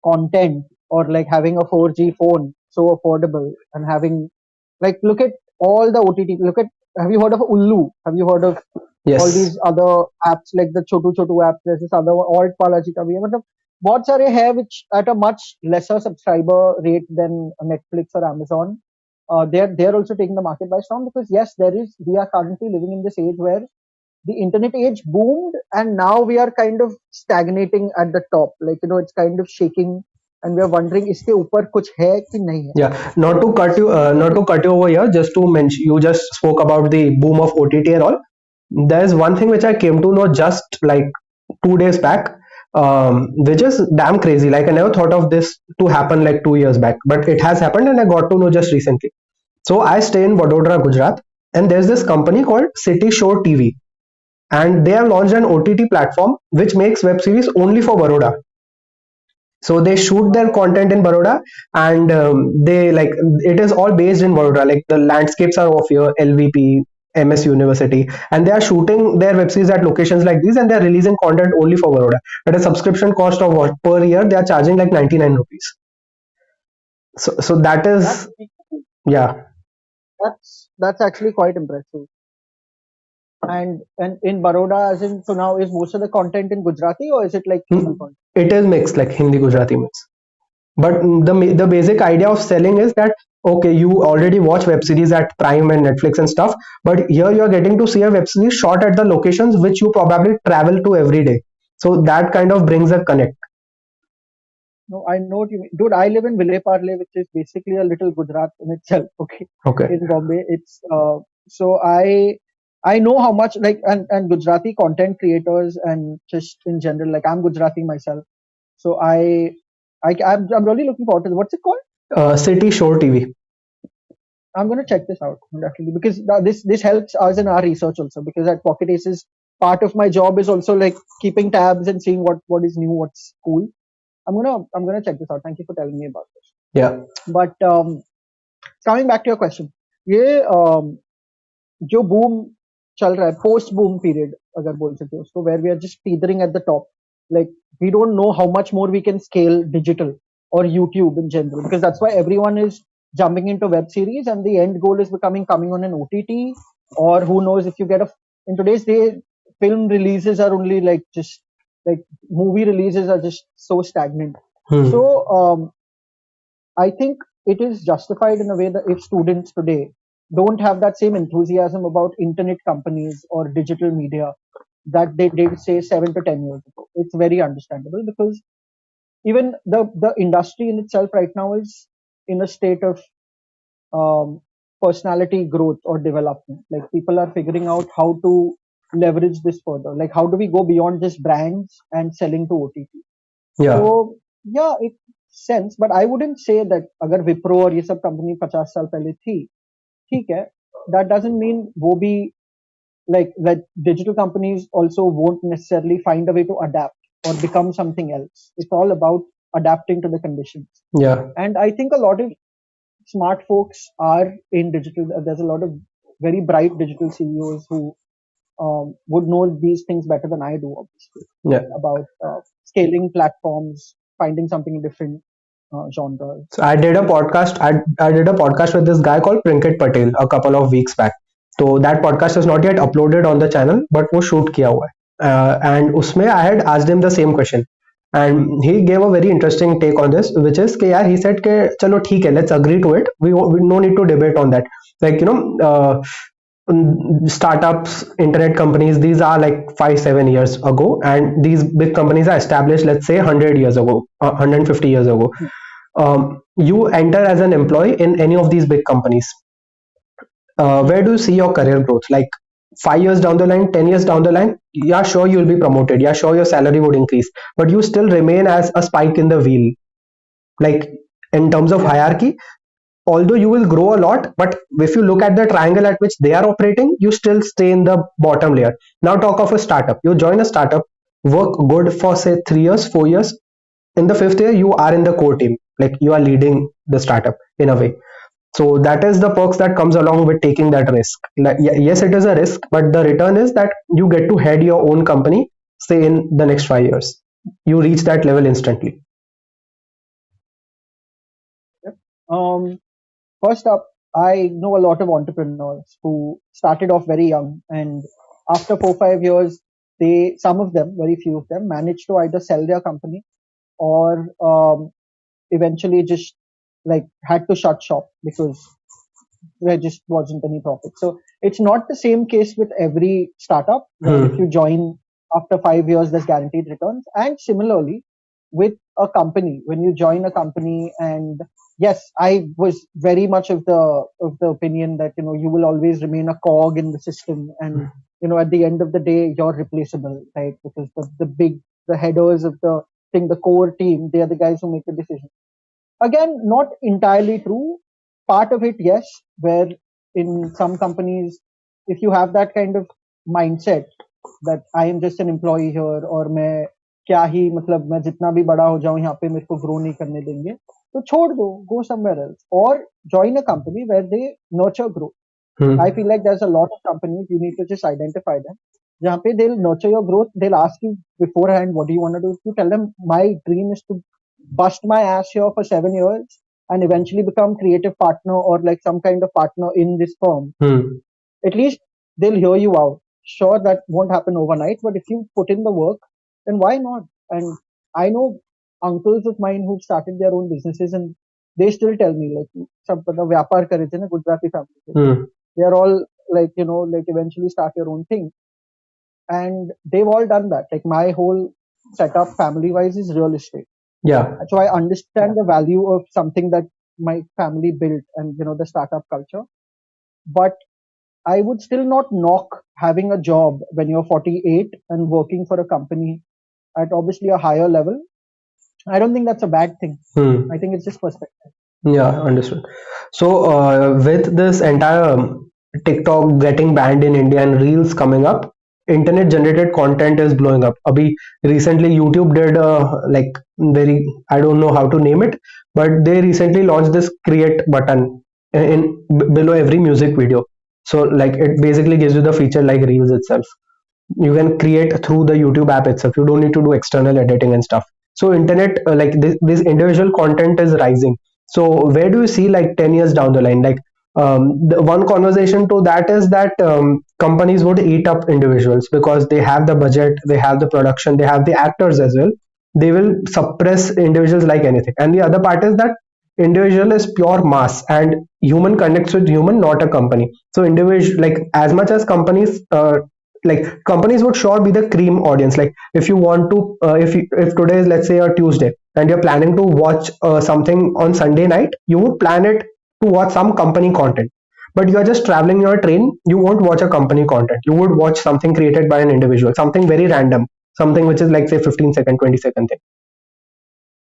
content, or like having a 4G phone so affordable, and having, like, look at all the OTT. Look at, have you heard of Ullu? Have you heard of all Yes. these other apps like the Chotu Chotu app? There's this other one, Alt Palaji ka bhi hai. Matlab, बहुत सारे हैं which at a much lesser subscriber rate than Netflix or Amazon. They're also taking the market by storm, because yes, we are currently living in this age where the internet age boomed, and now we are kind of stagnating at the top. Like, it's kind of shaking, and we are wondering इसके ऊपर कुछ है कि नहीं है. Yeah, not to cut you over here, just to mention, you just spoke about the boom of OTT and all. There's one thing which I came to know just like 2 days back, which is damn crazy. Like I never thought of this to happen like 2 years back, but it has happened, and I got to know just recently. So I stay in Vadodara, Gujarat, and there's this company called City Shore TV, and they have launched an OTT platform which makes web series only for Baroda. So they shoot their content in Baroda, and they, like, it is all based in Baroda. Like the landscapes are of here, LVP, MS University, and they are shooting their web series at locations like these, and they are releasing content only for Baroda at a subscription cost of what per year they are charging like 99 rupees. So that is, That's yeah. that's actually quite impressive. And in Baroda, as in, so now is most of the content in Gujarati, or is it like Tamil content? It is mixed, like Hindi Gujarati mix. But the basic idea of selling is that okay, you already watch web series at Prime and Netflix and stuff, but here you are getting to see a web series shot at the locations which you probably travel to every day. So that kind of brings a connect. No, I know what you mean. Dude, I live in Vile Parle, which is basically a little Gujarat in itself. Okay, Okay. in Bombay, it's so I know how much, like, and Gujarati content creators, and just in general, like, I'm Gujarati myself, so I'm really looking forward to it. What's it called? City Shore TV. I'm gonna check this out definitely, because this helps us in our research also, because at Pocket Aces, part of my job is also like keeping tabs and seeing what is new, what's cool. I'm gonna check this out. Thank you for telling me about this. Yeah. But coming back to your question, ये जो boom चल रहा है, post boom period अगर बोल सकते हो उसको, where we are just teetering at the top, like we don't know how much more we can scale digital or YouTube in general, because that's why everyone is jumping into web series, and the end goal is coming on an OTT, or who knows, if you get in today's day, film releases are only like just like movie releases are just so stagnant. So I think it is justified in a way that if students today don't have that same enthusiasm about internet companies or digital media that they did say 7 to 10 years ago, it's very understandable, because even the industry in itself right now is in a state of personality growth or development. Like people are figuring out how to leverage this further. Like how do we go beyond just brands and selling to OTT? Yeah. So yeah, it makes sense, but I wouldn't say that अगर Wipro और ये सब company 50 साल पहले थी, ठीक है, that doesn't mean वो भी, like, that digital companies also won't necessarily find a way to adapt or become something else. It's all about adapting to the conditions. Yeah. And I think a lot of smart folks are in digital. There's a lot of very bright digital CEOs who would know these things better than I do, obviously. Yeah. About scaling platforms, finding something in different genres. So I did a podcast. I did a podcast with this guy called Prinkit Patel a couple of weeks back. So that podcast is not yet uploaded on the channel, but वो shoot किया हुआ है. And उसमें I had asked him the same question, and he gave a very interesting take on this, which is कि यार, he said कि चलो ठीक है, let's agree to it. We no need to debate on that. Like, startups, internet companies, these are like 5 7 years ago, and these big companies are established, let's say 100 years ago, 150 years ago. You enter as an employee in any of these big companies. Where do you see your career growth? Like 5 years down the line, 10 years down the line, yeah, sure, you'll be promoted. Yeah, sure, your salary would increase, but you still remain as a spike in the wheel. Like in terms of Yeah. hierarchy, although you will grow a lot, but if you look at the triangle at which they are operating, you still stay in the bottom layer. Now talk of a startup. You join a startup, work good for say 3 years, 4 years. In the fifth year, you are in the core team. Like you are leading the startup in a way. So that is the perks that comes along with taking that risk. Like, yes, it is a risk, but the return is that you get to head your own company, say in the next 5 years. You reach that level instantly. Yep. First up, I know a lot of entrepreneurs who started off very young, and after 4 5 years, some of them, very few of them, managed to either sell their company or eventually just like had to shut shop because there just wasn't any profit. So it's not the same case with every startup where if you join after 5 years, there's guaranteed returns. And similarly, with a company, when you join a company, and yes, I was very much of the opinion that you will always remain a cog in the system, and at the end of the day, you're replaceable, right? Because the headers of the thing, the core team, they are the guys who make the decision. Again, not entirely true. Part of it, yes, where in some companies, if you have that kind of mindset that I am just an employee here और मैं क्या ही मतलब मैं जितना भी बड़ा हो जाऊं यहाँ पे मेरे को ग्रो नहीं करने देंगे तो छोड़ दो go somewhere else or join a company where they nurture growth. I feel like there's a lot of companies you need to just identify them. जहाँ पे they'll nurture your growth, they'll ask you beforehand what do you want to do. You tell them my dream is to bust my ass here for 7 years and eventually become creative partner or like some kind of partner in this firm. At least they'll hear you out. Sure, that won't happen overnight, but if you put in the work, then why not? And I know uncles of mine who've started their own businesses and they still tell me like सब मतलब व्यापार करे थे ना Gujarati family. They are all like like eventually start your own thing, and they've all done that. Like my whole setup family wise is real estate. Yeah. So I understand the value of something that my family built and the startup culture. But I would still not knock having a job when you're 48 and working for a company at obviously a higher level. I don't think that's a bad thing. I think it's just perspective. Yeah, understood. So, with this entire TikTok getting banned in India and Reels coming up, internet generated content is blowing up. Abhi recently YouTube did like very, I don't know how to name it, but they recently launched this create button below every music video. So like it basically gives you the feature like Reels itself. You can create through the YouTube app itself. You don't need to do external editing and stuff. So internet like this individual content is rising. So where do you see like 10 years down the line? Like the one conversation to that is that companies would eat up individuals because they have the budget, they have the production, they have the actors as well. They will suppress individuals like anything. And the other part is that individual is pure mass and human connects with human, not a company. So individual, like as much as companies like companies would sure be the cream audience. Like if you want to if today is let's say a Tuesday and you're planning to watch something on Sunday night, you would plan it to watch some company content. But you're just traveling in your train, you won't watch a company content, you would watch something created by an individual, something very random, something which is like say 15 second, 20 second thing.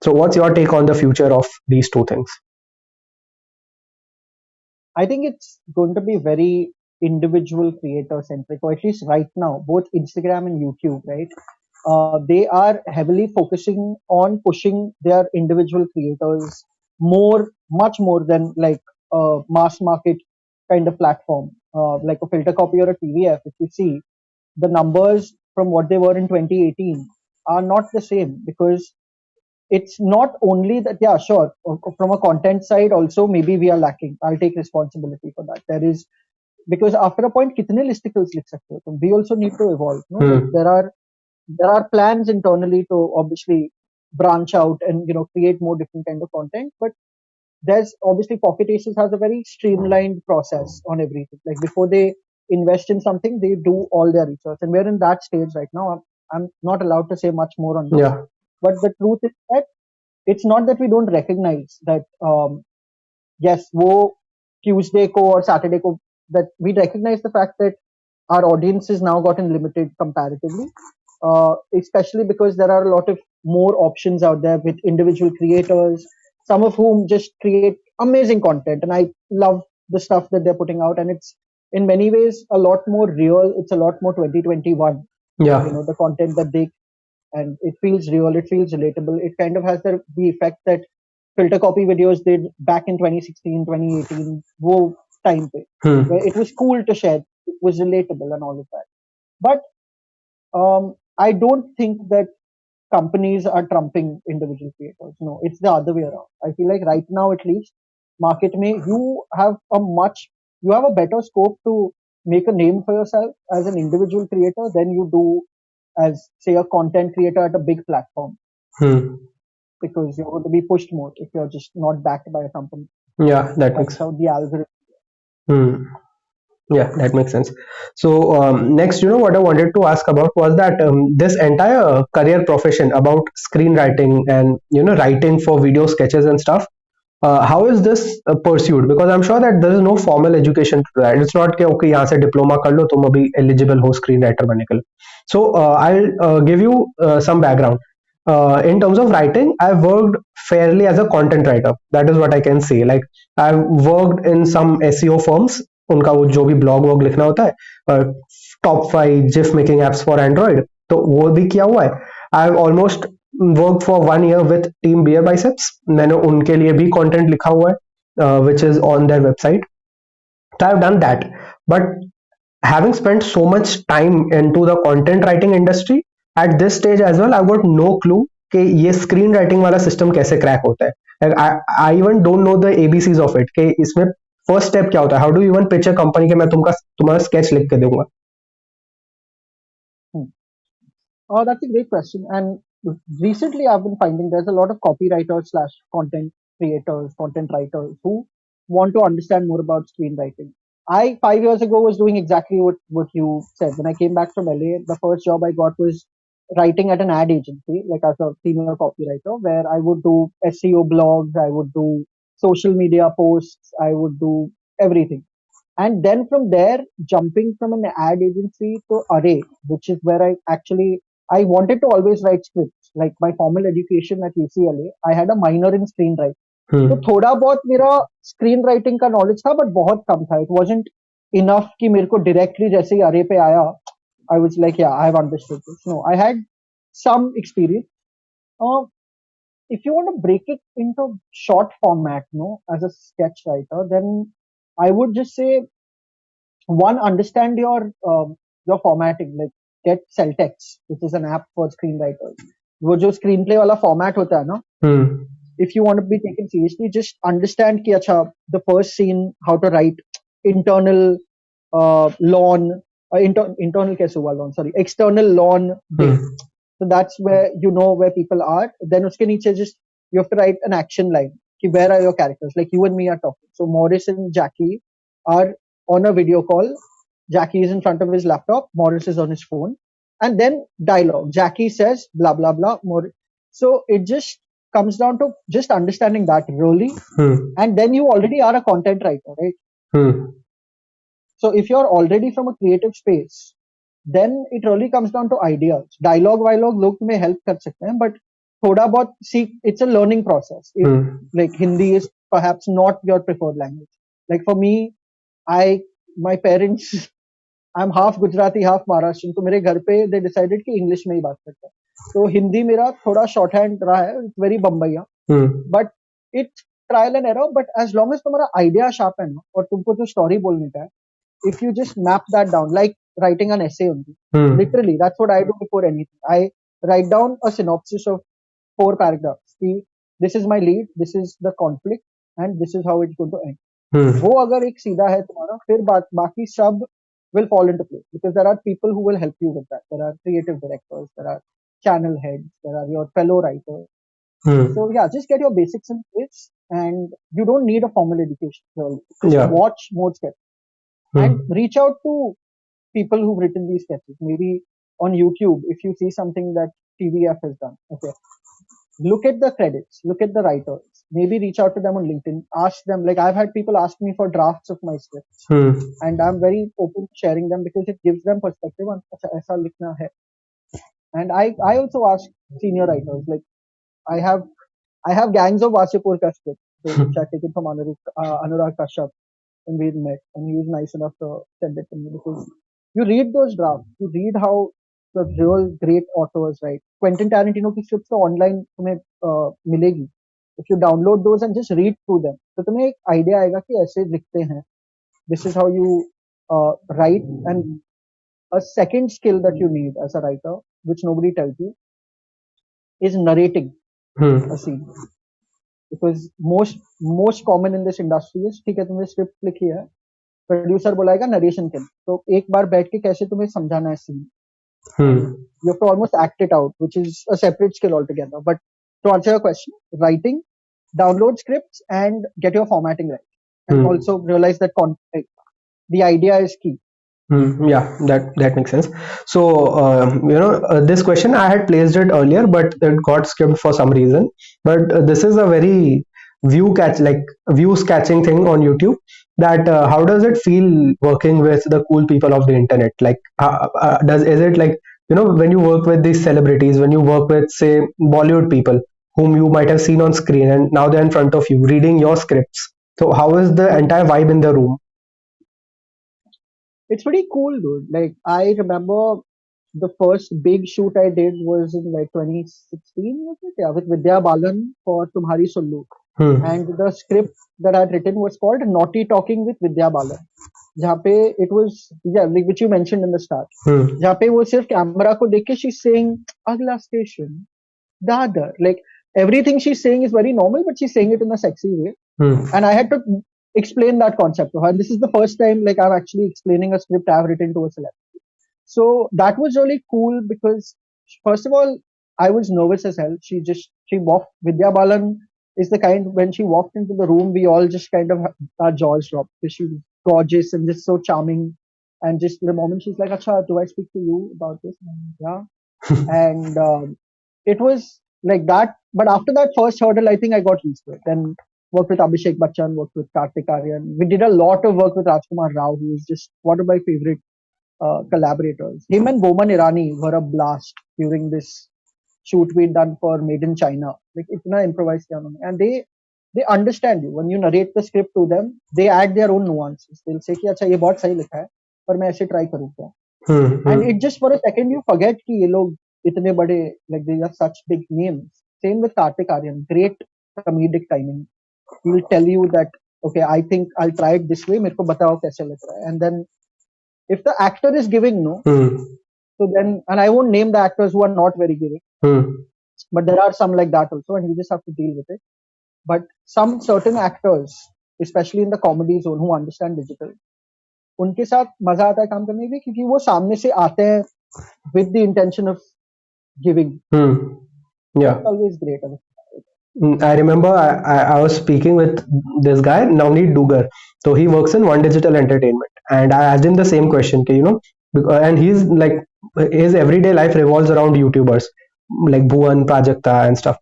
So what's your take on the future of these two things? I think it's going to be very individual creator centric, or at least right now, both Instagram and YouTube, right? They are heavily focusing on pushing their individual creators much more than like a mass market kind of platform, like a filter copy or a TVF. If you see the numbers from what they were in 2018 are not the same because it's not only that, yeah, sure, from a content side also maybe we are lacking. I'll take responsibility for that. There is, because after a point kitne listicles likh sakte ho? We also need to evolve, no? Like there are plans internally to obviously branch out and create more different kind of content, but there's obviously Pocket Aces has a very streamlined process on everything. Like before they invest in something, they do all their research, and we're in that stage right now. I'm not allowed to say much more on this, Yeah. but the truth is that it's not that we don't recognize that yes, वो Tuesday को or Saturday को, that we recognize the fact that our audience has now gotten limited comparatively, especially because there are a lot of more options out there with individual creators, some of whom just create amazing content, and I love the stuff that they're putting out, and it's in many ways a lot more real. It's a lot more 2021. Yeah. The content that they, and it feels real, it feels relatable. It kind of has the effect that filter copy videos did back in 2016, 2018, wo time pe, where it was cool to share, it was relatable and all of that. But I don't think that companies are trumping individual creators. No, it's the other way around. I feel like right now, at least, market mein, you have a better scope to make a name for yourself as an individual creator than you do as, say, a content creator at a big platform, because you're going to be pushed more if you're just not backed by a company. Yeah, that makes That's how the algorithm. hmm. Yeah, that makes sense. So next, what I wanted to ask about was that this entire career profession about screenwriting and writing for video sketches and stuff. How is this pursued? Because I'm sure that there is no formal education to that. It's not कि okay यहाँ से diploma कर लो तुम अभी eligible हो screenwriter बनने के लिए. So I'll give you some background. In terms of writing, I've worked fairly as a content writer. That is what I can say. Like I've worked in some SEO firms. उनका वो जो भी blog वॉग लिखना होता है, top 5 GIF making apps for Android, तो वो भी किया हुआ है. I have almost work for 1 year with team Beer Biceps. मैंने उनके लिए भी कंटेंट लिखा हुआ है which is on their website. So I've done that. But having spent so much time into the content writing industry, at this stage as well, I've got no clue कि ये screen writing वाला system कैसे crack होता है. I even don't know the ABCs of it कि इसमें first step क्या होता है. How do even pitch a company के मैं तुम्हारा स्केच लिख के दूंगा. Oh, that's a great question. And recently, I've been finding there's a lot of copywriters slash content creators, content writers who want to understand more about screenwriting. I 5 years ago was doing exactly what you said. When I came back from LA, the first job I got was writing at an ad agency, like as a senior copywriter, where I would do SEO blogs, I would do social media posts, I would do everything. And then from there, jumping from an ad agency to Array, which is where I wanted to always write scripts. Like my formal education at UCLA, I had a minor in screenwriting. तो थोड़ा बहुत मेरा screen writing का knowledge था, but बहुत कम था. It wasn't enough कि मेरे को डायरेक्टली जैसे ही अरे पे आया, आई was like yeah I have understood this. No, I had some experience. If you want to break it into short format, as a sketch writer, then I would just say, one, understand your formatting. Like get Celtex, which is an app for screenwriters. वो जो screenplay वाला format होता है ना, if you want to be taken seriously, just understand कि अच्छा, the first scene, how to write internal lawn, internal कैसे हुआ lawn, sorry, external lawn day. So that's where where people are. Then uske niche just you have to write an action line. Ki where are your characters? Like you and me are talking. So Morris and Jackie are on a video call. Jackie is in front of his laptop. Morris is on his phone. And then dialogue. Jackie says blah blah blah. So it just comes down to just understanding that really. And then you already are a content writer, right? So if you're already from a creative space, then it really comes down to ideas. Dialogue log may help kar sakte hain, but thoda bahut, see, it's a learning process. Like Hindi is perhaps not your preferred language. Like for me, my parents, I'm half Gujarati, half Maharashtrian. तो मेरे घर पे they decided कि English में ही बात करते हैं. तो हिंदी मेरा थोड़ा shorthand रहा है. It's very Bambaiya. But it's trial and error. But as long as तुम्हारा idea sharp है ना, और तुमको जो story बोलने का है, if you just map that down, like writing an essay only. Literally, that's what I do before anything. I write down a synopsis of 4 paragraphs. See, this is my lead, this is the conflict, and this is how it's going to end. वो अगर एक सीधा है तुम्हारा, फिर बाकी सब will fall into place, because there are people who will help you with that. There are creative directors, there are channel heads, there are your fellow writers. So yeah, just get your basics in place, and you don't need a formal education. Just watch more sketches. and reach out to people who've written these sketches. Maybe on YouTube, if you see something that TVF has done, okay, look at the credits, look at the writers, maybe reach out to them on LinkedIn, ask them. Like I've had people ask me for drafts of my scripts, and I'm very open to sharing them because it gives them perspective on aisa likhna hai. And I also ask senior writers. Like I have I have gangs of Vasipur scripts, which I taken from Anurag Kashyap, and we met, and he was nice enough to send it to me because you read those drafts, you read how the real great authors write. Quentin Tarantino की scripts तो online तुम्हें मिलेगी. If you download those and just read through them, तो तुम्हें एक idea आएगा कि ऐसे लिखते हैं. This is how you write. And a second skill that you need as a writer, which nobody tells you, is narrating a scene. Because most common in this industry is ठीक है तुमने script लिखी है, producer बुलाएगा narration के लिए, तो एक बार बैठ के कैसे तुम्हें समझाना है scene. You have to almost act it out, which is a separate skill altogether. But to answer your question, writing, download scripts and get your formatting right, and also realize that the idea is key. Yeah, that makes sense. So this question I had placed it earlier, but it got skipped for some reason. But this is a very views catching thing on YouTube. That how does it feel working with the cool people of the internet? Like, is it like, when you work with these celebrities, when you work with, say, Bollywood people whom you might have seen on screen, and now they're in front of you reading your scripts. So how is the entire vibe in the room? It's pretty cool, dude. Like I remember the first big shoot I did was in like 2016, was it? Yeah, with Vidya Balan for Tumhari Sullu. And the script that I'd written was called Naughty Talking with Vidya Balan. जहाँ पे it was, yeah, like which you mentioned in the start. जहाँ पे वो सिर्फ camera को देख के she's saying अगला station, Dadar. Like everything she's saying is very normal, but she's saying it in a sexy way. And I had to explain that concept to her. This is the first time like I'm actually explaining a script I've written to a celebrity. So that was really cool because first of all, I was nervous as hell. She walked. Vidya Balan is the kind, when she walked into the room, we all just kind of our jaws dropped because she was gorgeous and just so charming. And just the moment she's like, "Acha, do I speak to you about this?" Yeah. And it was like that. But after that first hurdle, I think I got used to it. Then worked with Abhishek Bachchan, worked with Kartik Aaryan. We did a lot of work with Rajkumar Rao, who is just one of my favorite collaborators. Him and Boman Irani were a blast during this shoot we'd done for Made in China. Like itna improvised kiya unhone. And they understand you. When you narrate the script to them, they add their own nuances. They'll say कि अच्छा ये बहुत सही लिखा है, पर मैं ऐसे try करूँगा. And it just for a second you forget कि ये लोग इतने बड़े, like they are such big names. Same with Kartik Aaryan, great comedic timing. He will tell you that, okay, I think I'll try it this way, मेरे को बताओ कैसे लग रहा है. And then if the actor is giving no, so then, and I won't name the actors who are not very giving, but there are some like that also, and you just have to deal with it. But some certain actors, especially in the comedy zone, who understand digital, उनके साथ मजा आता है काम करने में क्योंकि वो सामने से आते हैं with the intention of giving. Yeah. It's always great. I remember I was speaking with this guy, Navneet Dugar. So he works in One Digital Entertainment, and I asked him the same question, and he's like, his everyday life revolves around YouTubers like Bhuvan, Prajakta and stuff.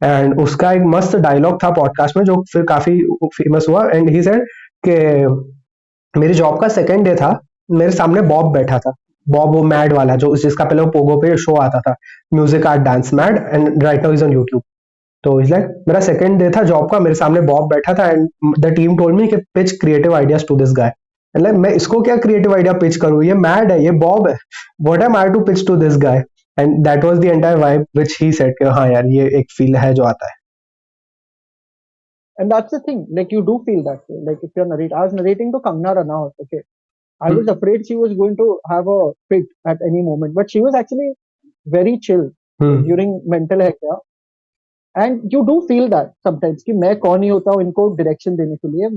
And उसका एक मस्त dialogue था podcast में जो फिर काफी famous हुआ. And he said कि मेरी जॉब का सेकंड डे था, मेरे सामने बॉब बैठा था. बॉब वो मैड वाला जो जिसका पहले वो पोगो पे शो आता था, music art dance mad, and right now is on YouTube. तो इज लाइक मेरा सेकंड डे था जॉब का, मेरे सामने बॉब बैठा था and the team told me कि pitch creative ideas to this guy. Like मैं इसको क्या क्रिएटिव आइडिया पिच करूं, ये मैड है, ये बॉब है, what am I to pitch to this guy. And that was the entire vibe which he said कि हाँ यार ये एक फील है जो आता है. And that's the thing, like you do feel that way. Like if you're narrating, I was narrating to Kangna Ranaut, okay. I was afraid she was going to have a fit at any moment, but she was actually very chill during mental health. Yeah? And you do feel that sometimes कि मैं कौन ही होता हूँ इनको direction देने के लिए.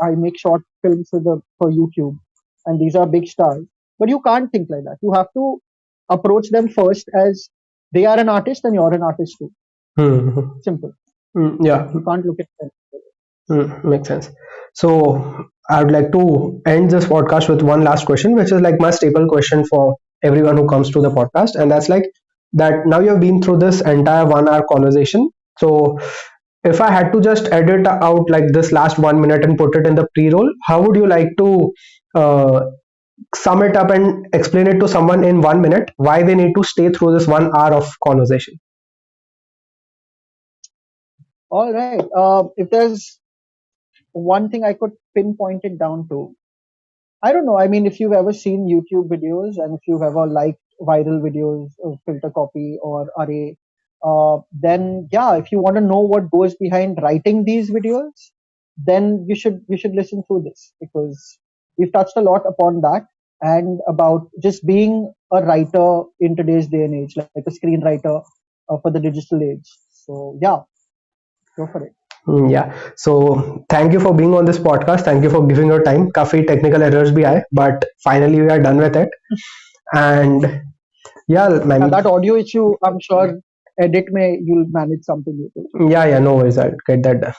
I make short films for YouTube, and these are big stars. But you can't think like that. You have to approach them first as they are an artist and you're an artist too. Simple. Yeah. You can't look at them. Makes sense. So I would like to end this podcast with one last question, which is like my staple question for everyone who comes to the podcast. And that's like that now you have been through this entire 1 hour conversation. So if I had to just edit out like this last 1 minute and put it in the pre-roll, how would you like to uh, sum it up and explain it to someone in 1 minute why they need to stay through this 1 hour of conversation? All right. If there's one thing I could pinpoint it down to, I don't know. I mean, if you've ever seen YouTube videos and if you've ever liked viral videos of Filter Copy or Array, then yeah, if you want to know what goes behind writing these videos, then you should listen through this, because we've touched a lot upon that and about just being a writer in today's day and age, like a screenwriter for the digital age. So yeah, go for it. Yeah. So thank you for being on this podcast. Thank you for giving your time. काफी technical errors भी आए, but finally we are done with it. And yeah, Yeah, man. that audio issue, I'm sure edit may you'll manage something with it. Yeah, no worries. I'll get that done.